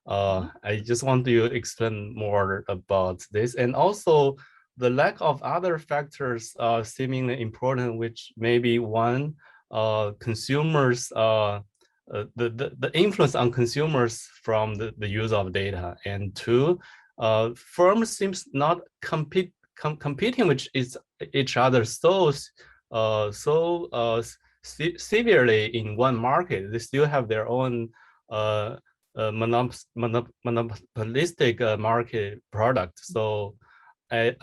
I just want you to explain more about this, and also the lack of other factors seemingly important, which maybe one, consumers, the influence on consumers from the use of data, and two, firms seems not competing with each other severely in one market. They still have their own monopolistic market product. So I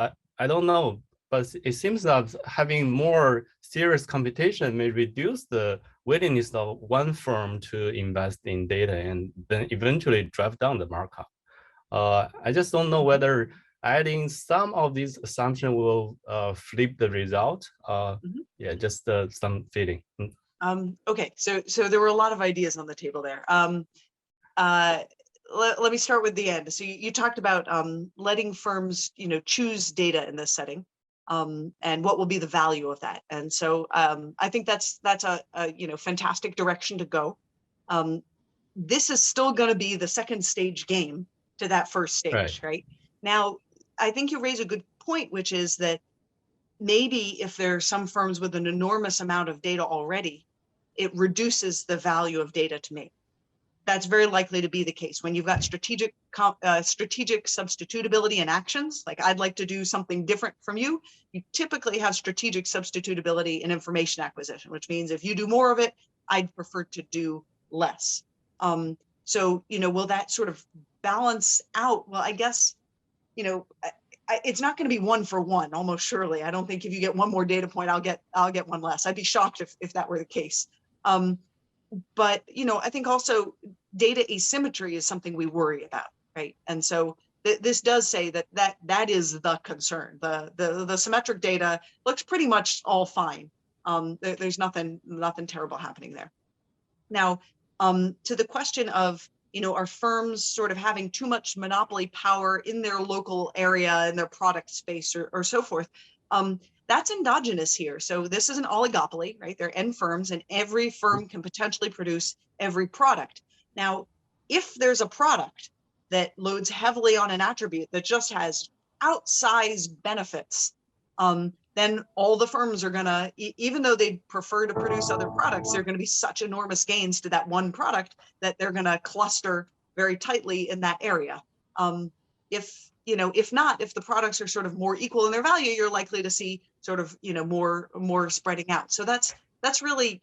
don't know, but it seems that having more serious competition may reduce the willingness of one firm to invest in data and then eventually drive down the markup. I just don't know whether adding some of these assumptions will flip the result. Yeah, just some feeling. Okay, so there were a lot of ideas on the table there. Let me start with the end. So you talked about letting firms, choose data in this setting, and what will be the value of that. And so I think that's a fantastic direction to go. This is still going to be the second stage game to that first stage, right? Now, I think you raise a good point, which is that maybe if there are some firms with an enormous amount of data already, it reduces the value of data to me. That's very likely to be the case when you've got strategic substitutability in actions. Like, I'd like to do something different from you. You typically have strategic substitutability in information acquisition, which means if you do more of it, I'd prefer to do less. So, will that sort of balance out? Well, I guess, it's not going to be one for one, almost surely. I don't think if you get one more data point, I'll get one less. I'd be shocked if that were the case. But, I think also data asymmetry is something we worry about, right? And so this does say that is the concern. The symmetric data looks pretty much all fine. There's nothing terrible happening there. Now, to the question of, are firms sort of having too much monopoly power in their local area, in their product space, or so forth? That's endogenous here. So this is an oligopoly, right? They're N firms, and every firm can potentially produce every product. Now, if there's a product that loads heavily on an attribute that just has outsized benefits, then all the firms are gonna, even though they prefer to produce other products, there are gonna be such enormous gains to that one product that they're gonna cluster very tightly in that area. If not, if the products are sort of more equal in their value, you're likely to see sort of, more spreading out. So that's really,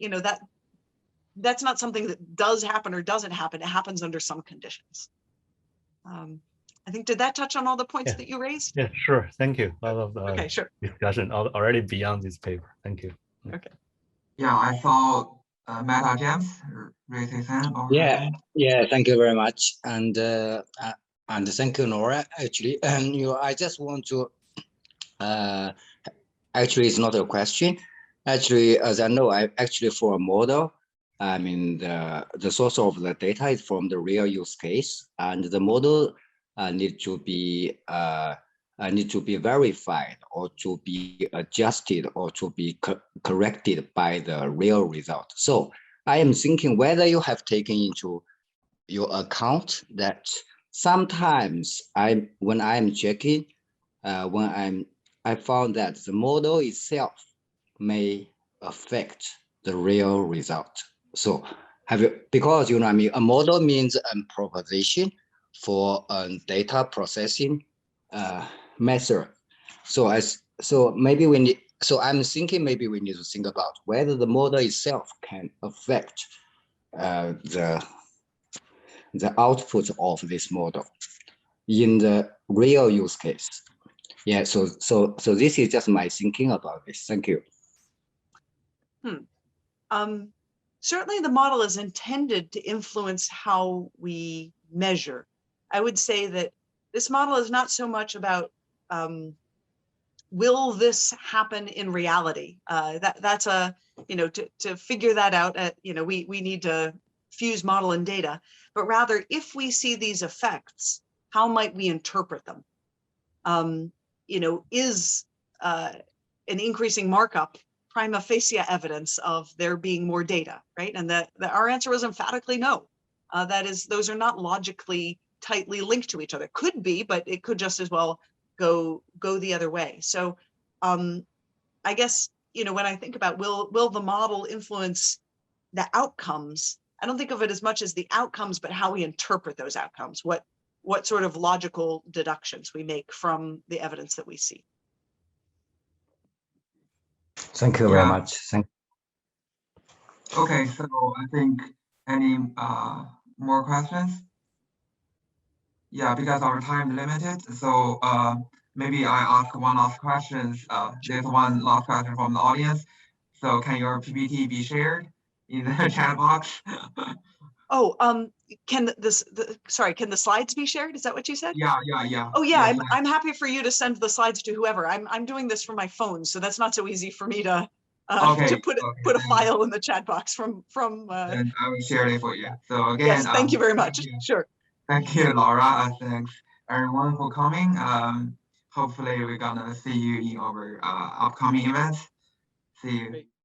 that's not something that does happen or doesn't happen. It happens under some conditions. I think, did that touch on all the points that you raised? Yeah, sure. Thank you. A lot of okay, sure. discussion already beyond this paper. Thank you. Okay. Yeah, I saw Meta James raise his hand. Yeah. Thank you very much, and thank you, Laura. Actually, I just want to. Actually, it's not a question. Actually, as I know, for a model, I mean the source of the data is from the real use case, and the model need to be verified or to be adjusted or to be corrected by the real result. So I am thinking whether you have taken into your account that sometimes when I'm checking, I found that the model itself may affect the real result. So because a model means a proposition for a data processing method. So I'm thinking maybe we need to think about whether the model itself can affect the output of this model in the real use case. Yeah, so this is just my thinking about this. Thank you. Certainly the model is intended to influence how we measure. I would say that this model is not so much about will this happen in reality? That's a, to figure that out, we need to fuse model and data, but rather if we see these effects, how might we interpret them? Is an increasing markup prima facie evidence of there being more data, right? And our answer was emphatically no. That is, those are not logically tightly linked to each other. Could be, but it could just as well go the other way. So I guess, when I think about will the model influence the outcomes, I don't think of it as much as the outcomes, but how we interpret those outcomes, what sort of logical deductions we make from the evidence that we see. Thank you very much. Okay, so I think any more questions? Yeah, because our time limited, so maybe I ask one last question. There's one last question from the audience. So can your PPT be shared in the chat box? Oh, can can the slides be shared? Is that what you said? Yeah. Oh yeah, yes, I'm happy for you to send the slides to whoever. I'm doing this from my phone, so that's not so easy for me to put a file in the chat box from. And I will share it for you. So again, yes, thank you very much. Sure. Thank you, Laura. Thanks everyone for coming. Hopefully we're gonna see you in our upcoming events. See you. Great.